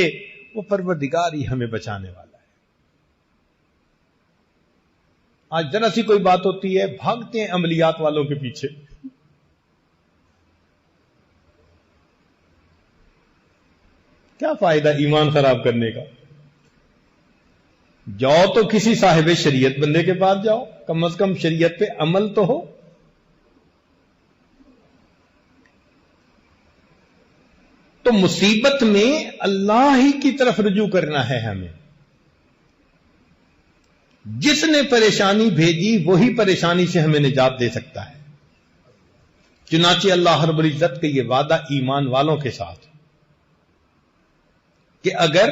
وہ پروردگار ہی ہمیں بچانے والا ہے. آج ذرا سی کوئی بات ہوتی ہے, بھاگتے ہیں عملیات والوں کے پیچھے. کیا فائدہ ایمان خراب کرنے کا؟ جاؤ تو کسی صاحب شریعت بندے کے پاس جاؤ, کم از کم شریعت پہ عمل تو ہو. تو مصیبت میں اللہ ہی کی طرف رجوع کرنا ہے ہمیں. جس نے پریشانی بھیجی وہی پریشانی سے ہمیں نجات دے سکتا ہے. چنانچہ اللہ رب العزت کا یہ وعدہ ایمان والوں کے ساتھ کہ اگر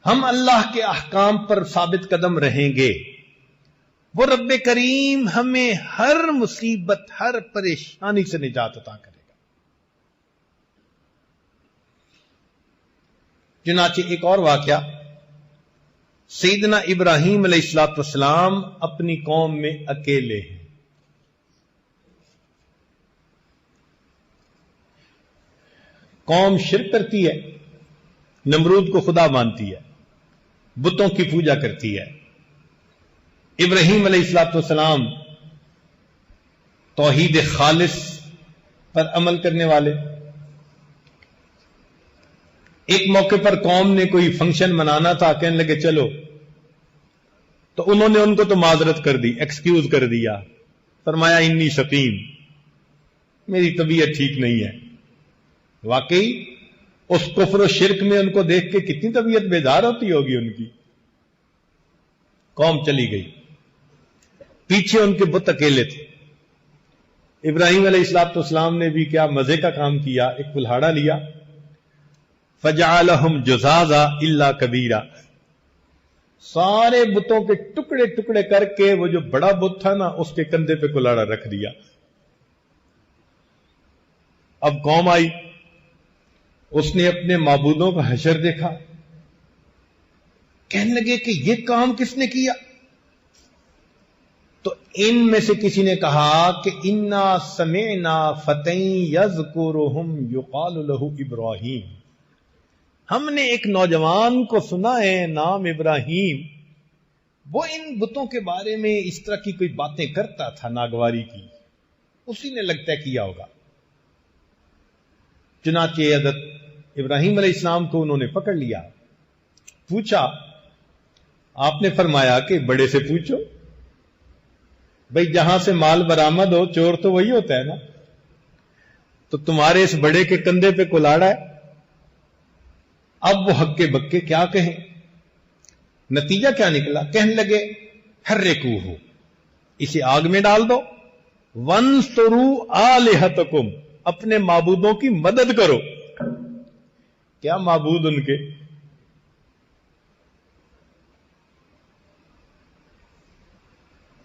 ہم اللہ کے احکام پر ثابت قدم رہیں گے, وہ رب کریم ہمیں ہر مصیبت, ہر پریشانی سے نجات عطا کرے گا. چنانچہ ایک اور واقعہ, سیدنا ابراہیم علیہ السلام اپنی قوم میں اکیلے ہیں. قوم شرک کرتی ہے, نمرود کو خدا مانتی ہے, بتوں کی پوجا کرتی ہے. ابراہیم علیہ السلام توحید خالص پر عمل کرنے والے. ایک موقع پر قوم نے کوئی فنکشن منانا تھا, کہنے لگے چلو, تو انہوں نے ان کو تو معذرت کر دی, ایکسکیوز کر دیا. فرمایا انی سقیم, میری طبیعت ٹھیک نہیں ہے. واقعی اس کفر و شرک میں ان کو دیکھ کے کتنی طبیعت بیدار ہوتی ہوگی ان کی. قوم چلی گئی، پیچھے ان کے بت اکیلے تھے. ابراہیم علیہ السلام نے بھی کیا مزے کا کام کیا، ایک کلہاڑا لیا، فجعلہم جزازا الا کبیرا، سارے بتوں کے ٹکڑے ٹکڑے کر کے وہ جو بڑا بت تھا نا اس کے کندھے پہ کلاڑا رکھ دیا. اب قوم آئی، اس نے اپنے معبودوں کا حشر دیکھا، کہنے لگے کہ یہ کام کس نے کیا؟ تو ان میں سے کسی نے کہا کہ انا سمعنا فتى یذکرہم یقال لہ ابراہیم، ہم نے ایک نوجوان کو سنا ہے نام ابراہیم، وہ ان بتوں کے بارے میں اس طرح کی کوئی باتیں کرتا تھا ناگواری کی، اسی نے لگتا ہے کیا ہوگا. چنانچہ حضرت ابراہیم علیہ السلام کو انہوں نے پکڑ لیا، پوچھا. آپ نے فرمایا کہ بڑے سے پوچھو، بھئی جہاں سے مال برآمد ہو چور تو وہی ہوتا ہے نا. تو تمہارے اس بڑے کے کندھے پہ کلاڑا ہے. اب وہ ہکے بکے کیا کہیں، نتیجہ کیا نکلا؟ کہنے لگے حرکوہ، اسے آگ میں ڈال دو، وانصروا آلہتکم، اپنے معبودوں کی مدد کرو. کیا معبود ان کے؟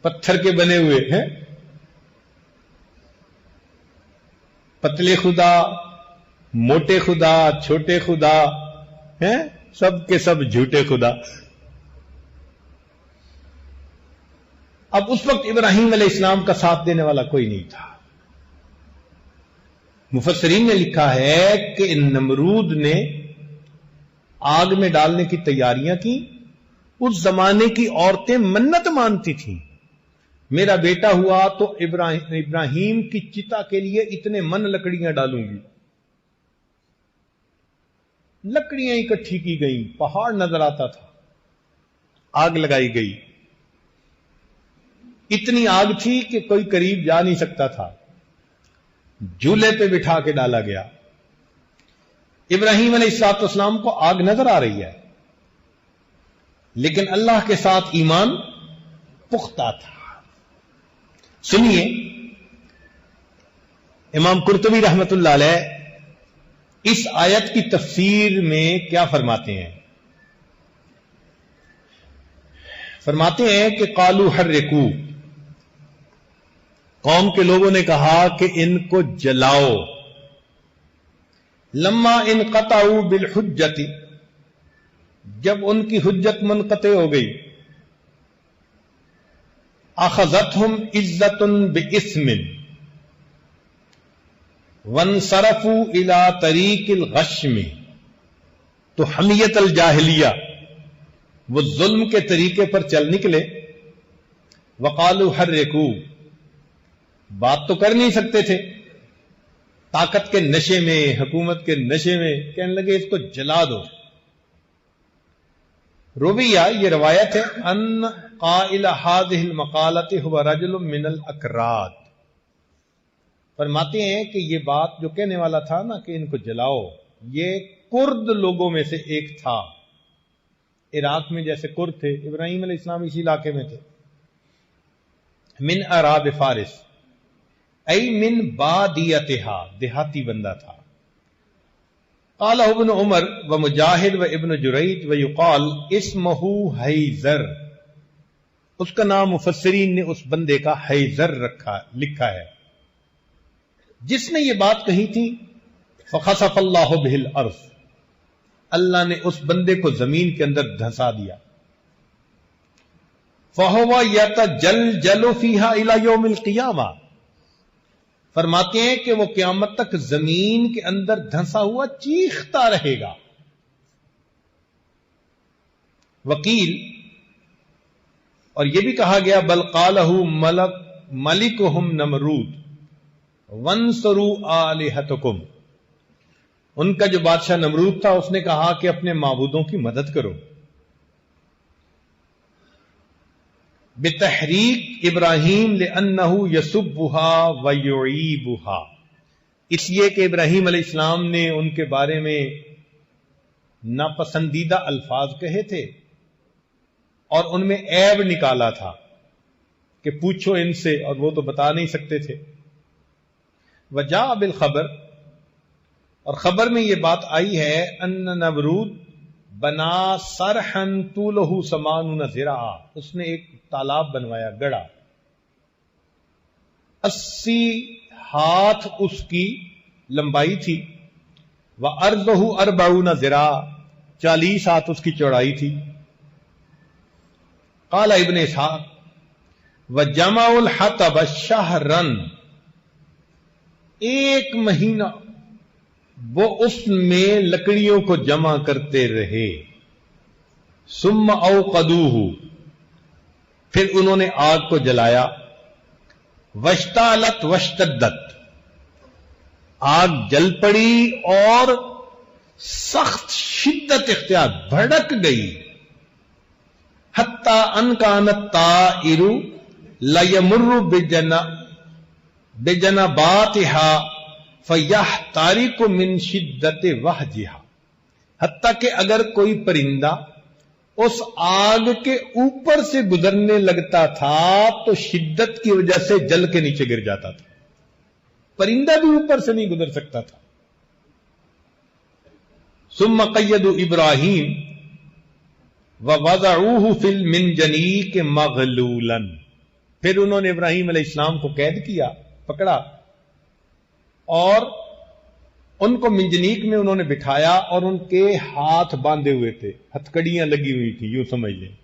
پتھر کے بنے ہوئے ہیں، پتلے خدا، موٹے خدا، چھوٹے خدا ہیں، سب کے سب جھوٹے خدا. اب اس وقت ابراہیم علیہ السلام کا ساتھ دینے والا کوئی نہیں تھا. مفسرین نے لکھا ہے کہ نمرود نے آگ میں ڈالنے کی تیاریاں کی. اس زمانے کی عورتیں منت مانتی تھیں، میرا بیٹا ہوا تو ابراہیم کی چتا کے لیے اتنے من لکڑیاں ڈالوں گی. لکڑیاں اکٹھی کی گئیں، پہاڑ نظر آتا تھا، آگ لگائی گئی. اتنی آگ تھی کہ کوئی قریب جا نہیں سکتا تھا، جھولے پہ بٹھا کے ڈالا گیا. ابراہیم علیہ السلام کو آگ نظر آ رہی ہے، لیکن اللہ کے ساتھ ایمان پختہ تھا. سنیے امام قرطبی رحمت اللہ علیہ اس آیت کی تفسیر میں کیا فرماتے ہیں؟ فرماتے ہیں کہ قالوا حرکوا، قوم کے لوگوں نے کہا کہ ان کو جلاؤ. لما انقطعوا بالحجت، جب ان کی حجت منقطع ہو گئی، اخذتهم عزت باسم وانصرفوا الى طریق الغشم، تو حمیت الجاہلیہ، وہ ظلم کے طریقے پر چل نکلے. وقالوا حرکوا، بات تو کر نہیں سکتے تھے، طاقت کے نشے میں، حکومت کے نشے میں کہنے لگے اس کو جلا دو. رویہ، یہ روایت ہے، ان قائل هذه المقالۃ هو رجل من الاکراد، فرماتے ہیں کہ یہ بات جو کہنے والا تھا نا کہ ان کو جلاؤ، یہ کرد لوگوں میں سے ایک تھا. عراق میں جیسے کرد تھے، ابراہیم علیہ السلام اسی علاقے میں تھے. من اعراب فارس، ای من بادیتها، دیہاتی بندہ تھا. قال ابن عمر و مجاہد و ابن جریج و یقال اسمہ حیزر، اس کا نام مفسرین نے اس بندے کا حیزر لکھا ہے. جس نے یہ بات کہی تھی فخسف اللہ بہ الارض، اللہ نے اس بندے کو زمین کے اندر دھسا دیا. فہو یتجلجل فیہا الی یوم القیامہ، فرماتے ہیں کہ وہ قیامت تک زمین کے اندر دھنسا ہوا چیختا رہے گا. وکیل، اور یہ بھی کہا گیا بل قالہ ملکہم نمرود وانصروا آلہتکم، ان کا جو بادشاہ نمرود تھا اس نے کہا کہ اپنے معبودوں کی مدد کرو. بتحریک ابراہیم لأنہ یسبھا ویعیبھا، اس لیے کہ ابراہیم علیہ السلام نے ان کے بارے میں ناپسندیدہ الفاظ کہے تھے اور ان میں عیب نکالا تھا کہ پوچھو ان سے، اور وہ تو بتا نہیں سکتے تھے. وجاء بالخبر، اور خبر میں یہ بات آئی ہے ان نمرود بنا صرحا طولہ 80 ذراعا، اس نے ایک تالاب بنوایا، گڑا، 80 ہاتھ اس کی لمبائی تھی، وَأَرْضُهُ 40 ذراع، 40 ہاتھ اس کی چوڑائی تھی. قال ابن اسحاق وَجَمَعُ الْحَطَبَ شَهْرًا، 1 مہینہ وہ اس میں لکڑیوں کو جمع کرتے رہے. ثم اوقدوه، پھر انہوں نے آگ کو جلایا. واشتعلت واشتدت، آگ جل پڑی اور سخت شدت اختیار، بھڑک گئی. حتی ان کان الطائر لیمر بجنباتها فیحترق من شدت وہجها، حتیٰ کہ اگر کوئی پرندہ اس آگ کے اوپر سے گزرنے لگتا تھا تو شدت کی وجہ سے جل کے نیچے گر جاتا تھا. پرندہ بھی اوپر سے نہیں گزر سکتا تھا. ثم قیدوا ابراہیم ووضعوه فی المنجنیق مغلولا، پھر انہوں نے ابراہیم علیہ السلام کو قید کیا، پکڑا، اور ان کو منجنیق میں انہوں نے بٹھایا اور ان کے ہاتھ باندھے ہوئے تھے، ہتھکڑیاں لگی ہوئی تھی، یوں سمجھ لیں.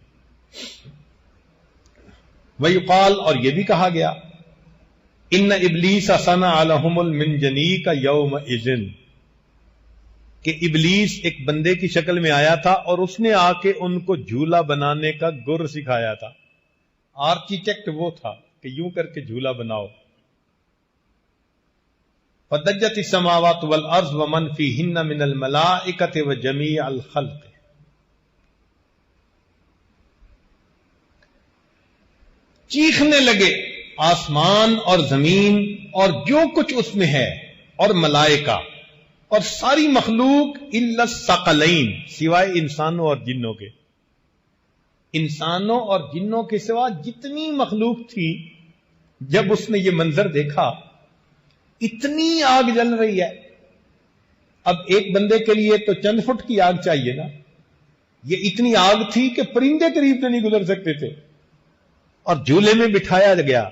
ویقال، اور یہ بھی کہا گیا، ان ابلیس صنع لهم المنجنیق یومئذ، کہ ابلیس ایک بندے کی شکل میں آیا تھا اور اس نے آ کے ان کو جھولا بنانے کا گر سکھایا تھا. آرکیٹیکٹ وہ تھا کہ یوں کر کے جھولا بناؤ. فدجت السماوات والارض ومن فیہن من الملائکۃ وجمیع الخلق، چیخنے لگے آسمان اور زمین اور جو کچھ اس میں ہے، اور ملائکہ اور ساری مخلوق، الا الثقلین، سوائے انسانوں اور جنوں کے. انسانوں اور جنوں کے سوا جتنی مخلوق تھی، جب اس نے یہ منظر دیکھا، اتنی آگ جل رہی ہے. اب ایک بندے کے لیے تو چند فٹ کی آگ چاہیے نا، یہ اتنی آگ تھی کہ پرندے قریب سے نہیں گزر سکتے تھے. اور جھولے میں بٹھایا گیا،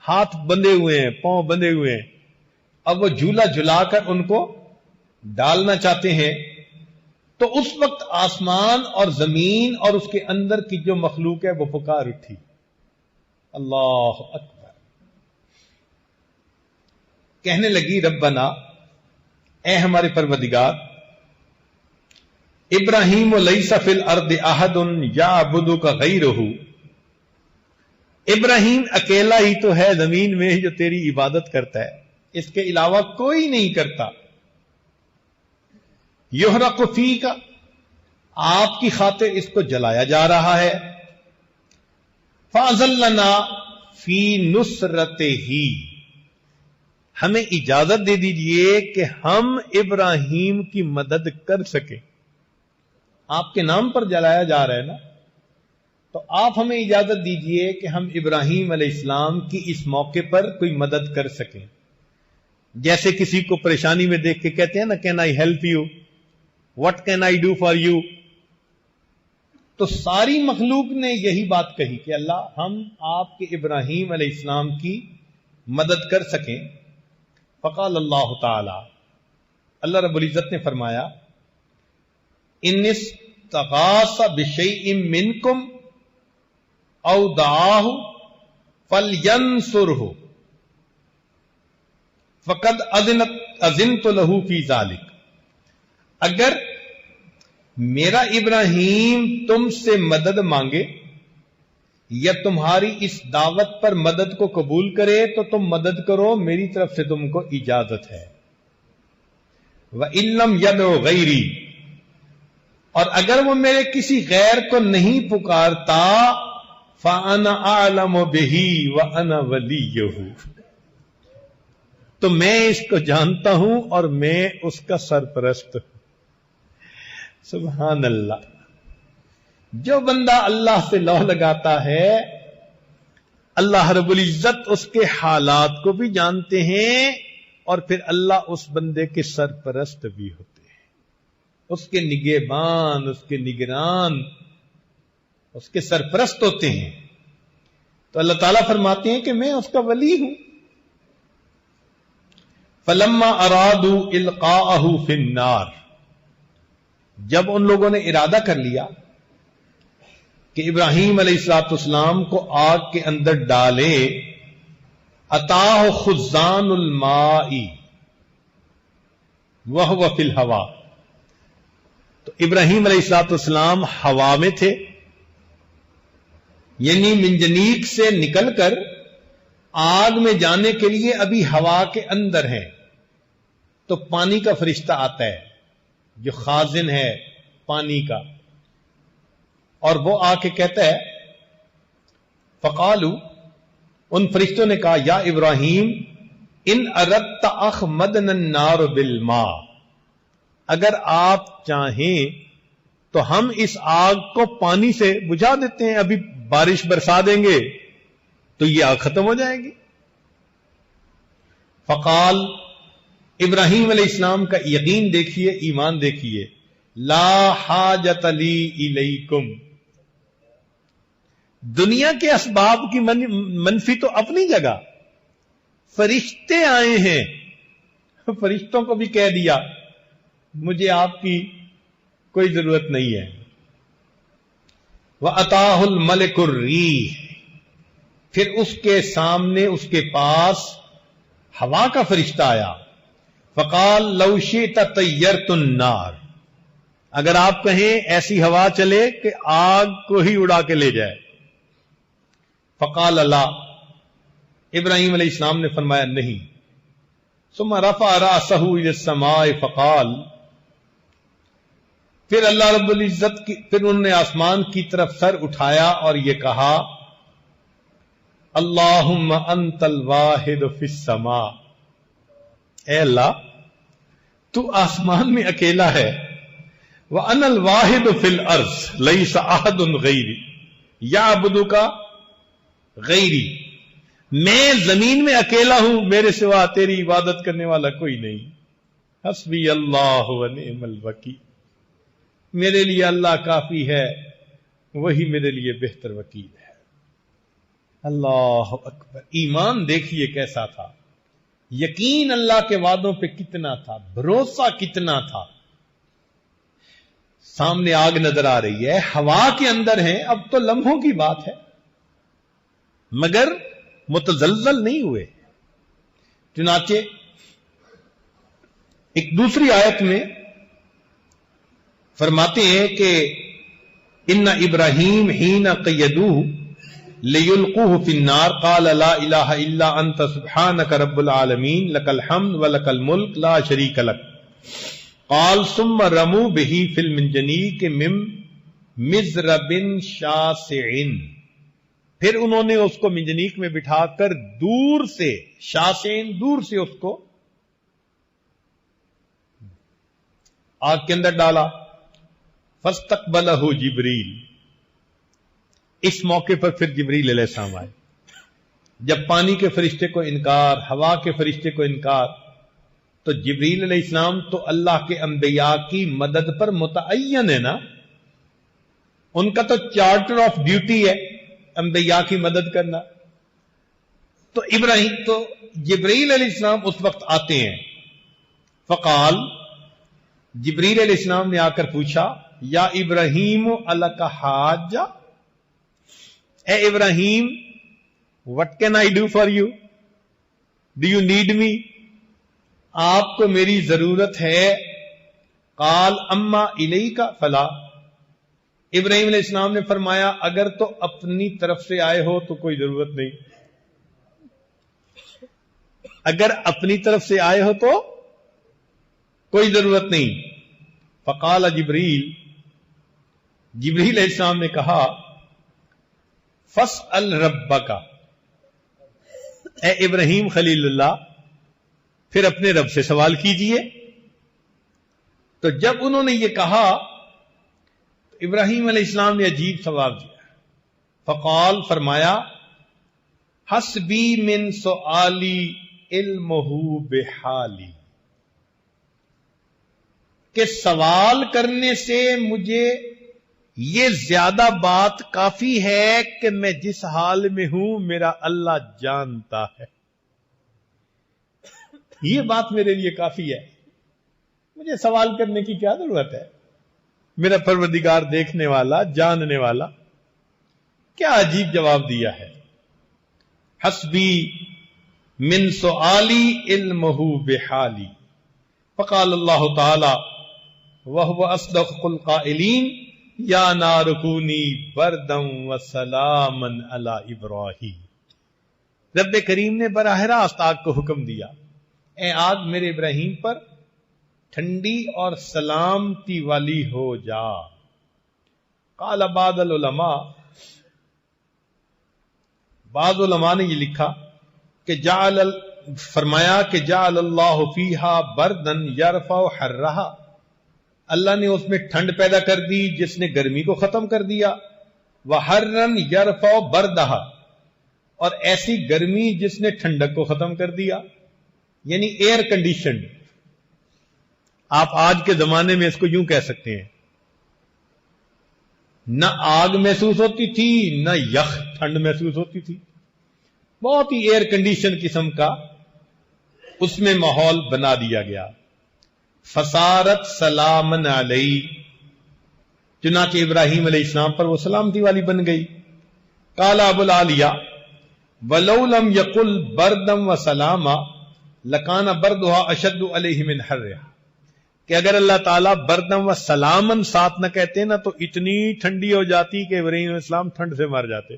ہاتھ بندھے ہوئے ہیں، پاؤں بندھے ہوئے ہیں. اب وہ جھولا جھلا کر ان کو ڈالنا چاہتے ہیں. تو اس وقت آسمان اور زمین اور اس کے اندر کی جو مخلوق ہے وہ پکار اٹھی، اللہ اکبر، کہنے لگی ربنا، اے ہمارے پروردگار، ابراہیم لیس فی الارض احد یعبدک غیرہ، ابراہیم اکیلا ہی تو ہے زمین میں جو تیری عبادت کرتا ہے، اس کے علاوہ کوئی نہیں کرتا. یحرق فیک، آپ کی خاطر اس کو جلایا جا رہا ہے. فاذن لنا فی نصرتہ، ہمیں اجازت دے دیجئے کہ ہم ابراہیم کی مدد کر سکیں. آپ کے نام پر جلایا جا رہا ہے نا، تو آپ ہمیں اجازت دیجئے کہ ہم ابراہیم علیہ السلام کی اس موقع پر کوئی مدد کر سکیں. جیسے کسی کو پریشانی میں دیکھ کے کہتے ہیں نا، can I help you, what can I do for you. تو ساری مخلوق نے یہی بات کہی کہ اللہ، ہم آپ کے ابراہیم علیہ السلام کی مدد کر سکیں. فقال اللہ تعالی، اللہ رب العزت نے فرمایا، ان استغاث بشیء منکم او دعاہ فلینصرہ فقد اذنت له فی ذلک، اگر میرا ابراہیم تم سے مدد مانگے یا تمہاری اس دعوت پر مدد کو قبول کرے تو تم مدد کرو، میری طرف سے تم کو اجازت ہے. وَإِن لَّمْ يَدْعُ غَيْرِي، اور اگر وہ میرے کسی غیر کو نہیں پکارتا، فَأَنَا أَعْلَمُ بِهِ وَأَنَا وَلِيُّهُ، تو میں اس کو جانتا ہوں اور میں اس کا سرپرست ہوں. سبحان اللہ. جو بندہ اللہ سے لو لگاتا ہے اللہ رب العزت اس کے حالات کو بھی جانتے ہیں اور پھر اللہ اس بندے کے سرپرست بھی ہوتے ہیں، اس کے نگہبان، اس کے نگران، اس کے سرپرست ہوتے ہیں. تو اللہ تعالیٰ فرماتے ہیں کہ میں اس کا ولی ہوں. فلما ارادوا القاءه فی النار، جب ان لوگوں نے ارادہ کر لیا کہ ابراہیم علیہ الصلوۃ والسلام کو آگ کے اندر ڈالے، اتاہ خزان الماء وهو فی الهواء، تو ابراہیم علیہ الصلوۃ والسلام ہوا میں تھے، یعنی منجنیق سے نکل کر آگ میں جانے کے لیے ابھی ہوا کے اندر ہیں. تو پانی کا فرشتہ آتا ہے جو خازن ہے پانی کا، اور وہ آ کے کہتا ہے، فقالو، ان فرشتوں نے کہا، یا ابراہیم ان اردت اخمدنا النار بالماء، اگر آپ چاہیں تو ہم اس آگ کو پانی سے بجھا دیتے ہیں، ابھی بارش برسا دیں گے تو یہ آگ ختم ہو جائے گی. فقال، ابراہیم علیہ السلام کا یقین دیکھیے، ایمان دیکھیے، لا حاجت لی الیکم، دنیا کے اسباب کی منفی تو اپنی جگہ، فرشتے آئے ہیں، فرشتوں کو بھی کہہ دیا مجھے آپ کی کوئی ضرورت نہیں ہے. وَأَتَاهُ الْمَلِكُ الرِّيحِ، پھر اس کے سامنے، اس کے پاس ہوا کا فرشتہ آیا. فقال لو شئت طیرت النار، اگر آپ کہیں ایسی ہوا چلے کہ آگ کو ہی اڑا کے لے جائے. فقال لا، ابراہیم علیہ السلام نے فرمایا نہیں. ثم رفع رأسه الى السماء فقال، پھر اللہ رب العزت کی، پھر انہوں نے آسمان کی طرف سر اٹھایا اور یہ کہا، اللہم انت الواحد فی السماء، اے اللہ تو آسمان میں اکیلا ہے، وَأَنَا الْوَاحِدُ فِي الْأَرْضِ لَيْسَ أَحَدٌ غَيْرِي يَعْبُدُكَ غَيْرِي، میں زمین میں اکیلا ہوں، میرے سوا تیری عبادت کرنے والا کوئی نہیں. حسبی اللہ ونعم الوکیل، میرے لیے اللہ کافی ہے، وہی میرے لیے بہتر وکیل ہے. اللہ اکبر. ایمان دیکھیے کیسا تھا، یقین اللہ کے وعدوں پہ کتنا تھا، بھروسہ کتنا تھا. سامنے آگ نظر آ رہی ہے، ہوا کے اندر ہیں، اب تو لمحوں کی بات ہے، مگر متزلزل نہیں ہوئے. چنانچہ ایک دوسری آیت میں فرماتے ہیں کہ ان ابراہیم حین قیدوہ لیلقوہ فی النار قال لا الہ الا انت سبحانک رب العالمین لک الحمد ولک الملک لا شریک لک. قال ثم رموا بہ فی المنجنیق من مزرب شاسع، پھر انہوں نے اس کو منجنیق میں بٹھا کر دور سے، شاسعین دور سے اس کو آگ کے اندر ڈالا. فاستقبلہ جبریل، اس موقع پر پھر جبریل علیہ السلام آئے. جب پانی کے فرشتے کو انکار، ہوا کے فرشتے کو انکار، تو جبریل علیہ السلام تو اللہ کے انبیاء کی مدد پر متعین ہے نا، ان کا تو چارٹر آف ڈیوٹی ہے انبیاء کی مدد کرنا. تو جبریل علیہ السلام اس وقت آتے ہیں. فقال، جبریل علیہ السلام نے آ کر پوچھا، یا ابراہیم الک حاجہ، اے ابراہیم what can I do for you? Do you need me? آپ کو میری ضرورت ہے. قال اما الیک فلا، ابراہیم علیہ السلام نے فرمایا اگر تو اپنی طرف سے آئے ہو تو کوئی ضرورت نہیں، اگر اپنی طرف سے آئے ہو تو کوئی ضرورت نہیں. فقال جبریل علیہ السلام نے کہا، فاسأل ربک، اے ابراہیم خلیل اللہ پھر اپنے رب سے سوال کیجئے۔ تو جب انہوں نے یہ کہا ابراہیم علیہ السلام نے عجیب جواب دیا، فقال، فرمایا، حسبی من سؤالی علمہ بحالی، کہ سوال کرنے سے مجھے یہ زیادہ بات کافی ہے کہ میں جس حال میں ہوں میرا اللہ جانتا ہے، یہ بات میرے لیے کافی ہے، مجھے سوال کرنے کی کیا ضرورت ہے، میرا پروردگار دیکھنے والا، جاننے والا۔ کیا عجیب جواب دیا ہے، حسبی من سؤالی علمہ بحالی۔ فقال اللہ تعالی وہو اصدق القائلین یا نار کونی بردا وسلاما علی ابراہیم۔ رب کریم نے براہ راست آگ کو حکم دیا، اے آگ میرے ابراہیم پر ٹھنڈی اور سلامتی والی ہو جا۔ قال بعض العلماء، بعض علماء نے یہ لکھا کہ فرمایا کہ جعل اللہ فیہا بردن یرفع حرہا، اللہ نے اس میں ٹھنڈ پیدا کر دی جس نے گرمی کو ختم کر دیا، وحرن یرفع بردہا، اور ایسی گرمی جس نے ٹھنڈک کو ختم کر دیا، یعنی ایئر کنڈیشنڈ۔ آپ آج کے زمانے میں اس کو یوں کہہ سکتے ہیں، نہ آگ محسوس ہوتی تھی نہ یخ ٹھنڈ محسوس ہوتی تھی، بہت ہی ایئر کنڈیشن قسم کا اس میں ماحول بنا دیا گیا۔ فصارت سلامن علی، چنانچہ ابراہیم علیہ السلام پر وہ سلامتی والی بن گئی۔ قال ابو العالیہ ولو لم یقل بردم و سلاما لکان بردھا اشد علیہ من حرھا، کہ اگر اللہ تعالیٰ بردم و سلامن ساتھ نہ کہتے نا تو اتنی ٹھنڈی ہو جاتی کہ ابراہیم علیہ السلام ٹھنڈ سے مر جاتے۔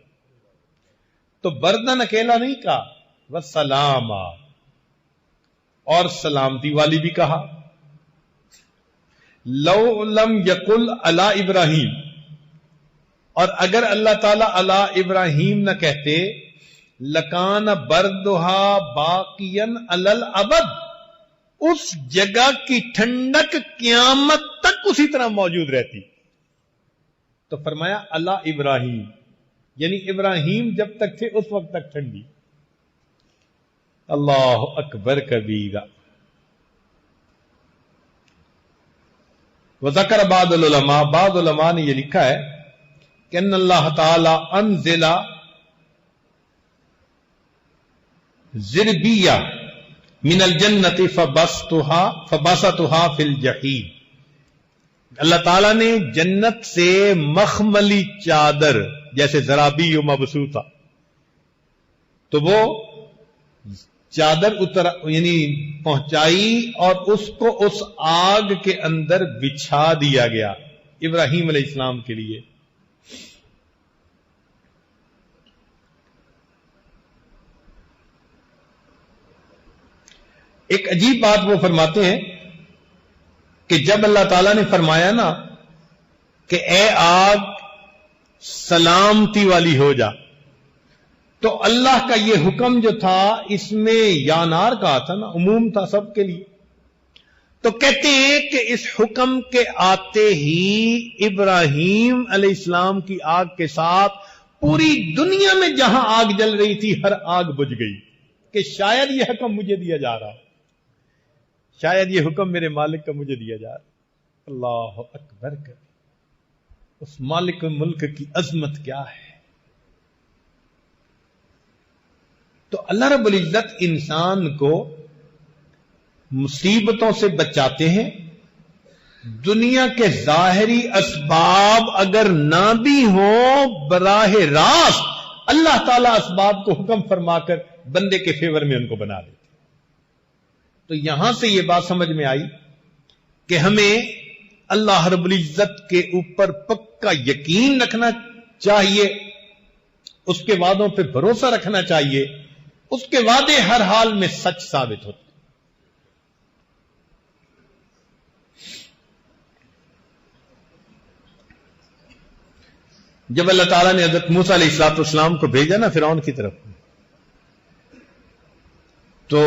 تو بردن اکیلا نہیں کہا، وہ سلاما، اور سلامتی والی بھی کہا۔ لو لم یقل علی ابراہیم، اور اگر اللہ تعالیٰ علی ابراہیم نہ کہتے، لکان بردھا باقین علی الابد، اس جگہ کی ٹھنڈک قیامت تک اسی طرح موجود رہتی۔ تو فرمایا علی ابراہیم، یعنی ابراہیم جب تک تھے اس وقت تک ٹھنڈی۔ اللہ اکبر کبیرہ۔ وذکر بعض العلماء، بعض علماء نے یہ لکھا ہے کہ ان اللہ تعالی انزل زربیہ من الجنت فبسطها فی الجحیم، اللہ تعالیٰ نے جنت سے مخملی چادر جیسے زرابی و مبسوطہ، تو وہ چادر یعنی پہنچائی اور اس کو اس آگ کے اندر بچھا دیا گیا ابراہیم علیہ السلام کے لیے۔ ایک عجیب بات وہ فرماتے ہیں کہ جب اللہ تعالیٰ نے فرمایا نا کہ اے آگ سلامتی والی ہو جا، تو اللہ کا یہ حکم جو تھا اس میں یا نار کہا تھا نا، عموم تھا سب کے لیے۔ تو کہتے ہیں کہ اس حکم کے آتے ہی ابراہیم علیہ السلام کی آگ کے ساتھ پوری دنیا میں جہاں آگ جل رہی تھی ہر آگ بجھ گئی، کہ شاید یہ حکم مجھے دیا جا رہا، شاید یہ حکم میرے مالک کا مجھے دیا جا رہا۔ اللہ اکبر کر، اس مالک ملک کی عظمت کیا ہے۔ تو اللہ رب العزت انسان کو مصیبتوں سے بچاتے ہیں، دنیا کے ظاہری اسباب اگر نہ بھی ہوں، براہ راست اللہ تعالیٰ اسباب کو حکم فرما کر بندے کے فیور میں ان کو بنا دیتے۔ تو یہاں سے یہ بات سمجھ میں آئی کہ ہمیں اللہ رب العزت کے اوپر پکا یقین رکھنا چاہیے، اس کے وعدوں پہ بھروسہ رکھنا چاہیے، اس کے وعدے ہر حال میں سچ ثابت ہوتے۔ جب اللہ تعالیٰ نے حضرت موسیٰ علیہ الصلوۃ والسلام کو بھیجا نا فرعون کی طرف، تو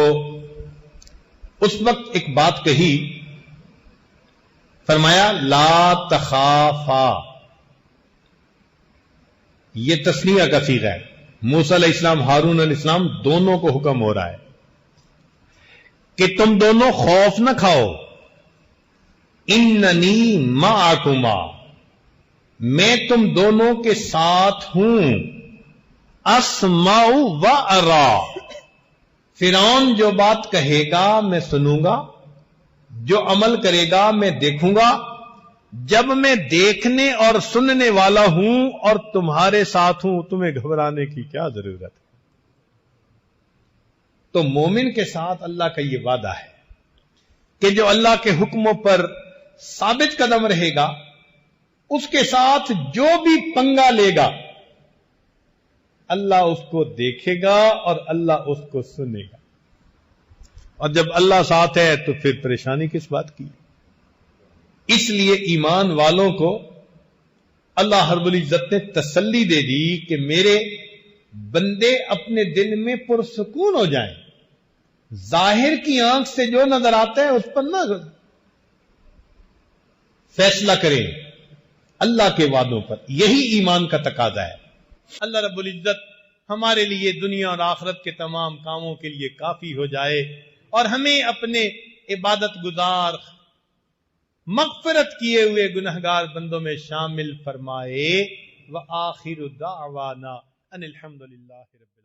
اس وقت ایک بات کہی، فرمایا لا تخافا، یہ تسنیہ کا صیغہ ہے، موسیٰ علیہ السلام ہارون علیہ السلام دونوں کو حکم ہو رہا ہے کہ تم دونوں خوف نہ کھاؤ، اننی معکما، میں تم دونوں کے ساتھ ہوں، اسمع و ارا، فرعون جو بات کہے گا میں سنوں گا، جو عمل کرے گا میں دیکھوں گا، جب میں دیکھنے اور سننے والا ہوں اور تمہارے ساتھ ہوں تمہیں گھبرانے کی کیا ضرورت ہے؟ تو مومن کے ساتھ اللہ کا یہ وعدہ ہے کہ جو اللہ کے حکموں پر ثابت قدم رہے گا، اس کے ساتھ جو بھی پنگا لے گا اللہ اس کو دیکھے گا اور اللہ اس کو سنے گا، اور جب اللہ ساتھ ہے تو پھر پریشانی کس بات کی؟ اس لیے ایمان والوں کو اللہ رب العزت نے تسلی دے دی کہ میرے بندے اپنے دل میں پرسکون ہو جائیں، ظاہر کی آنکھ سے جو نظر آتا ہے اس پر نہ فیصلہ کریں، اللہ کے وعدوں پر، یہی ایمان کا تقاضا ہے۔ اللہ رب العزت ہمارے لیے دنیا اور آخرت کے تمام کاموں کے لیے کافی ہو جائے اور ہمیں اپنے عبادت گزار مغفرت کیے ہوئے گنہگار بندوں میں شامل فرمائے۔ وآخر دعوانا ان الحمد للہ رب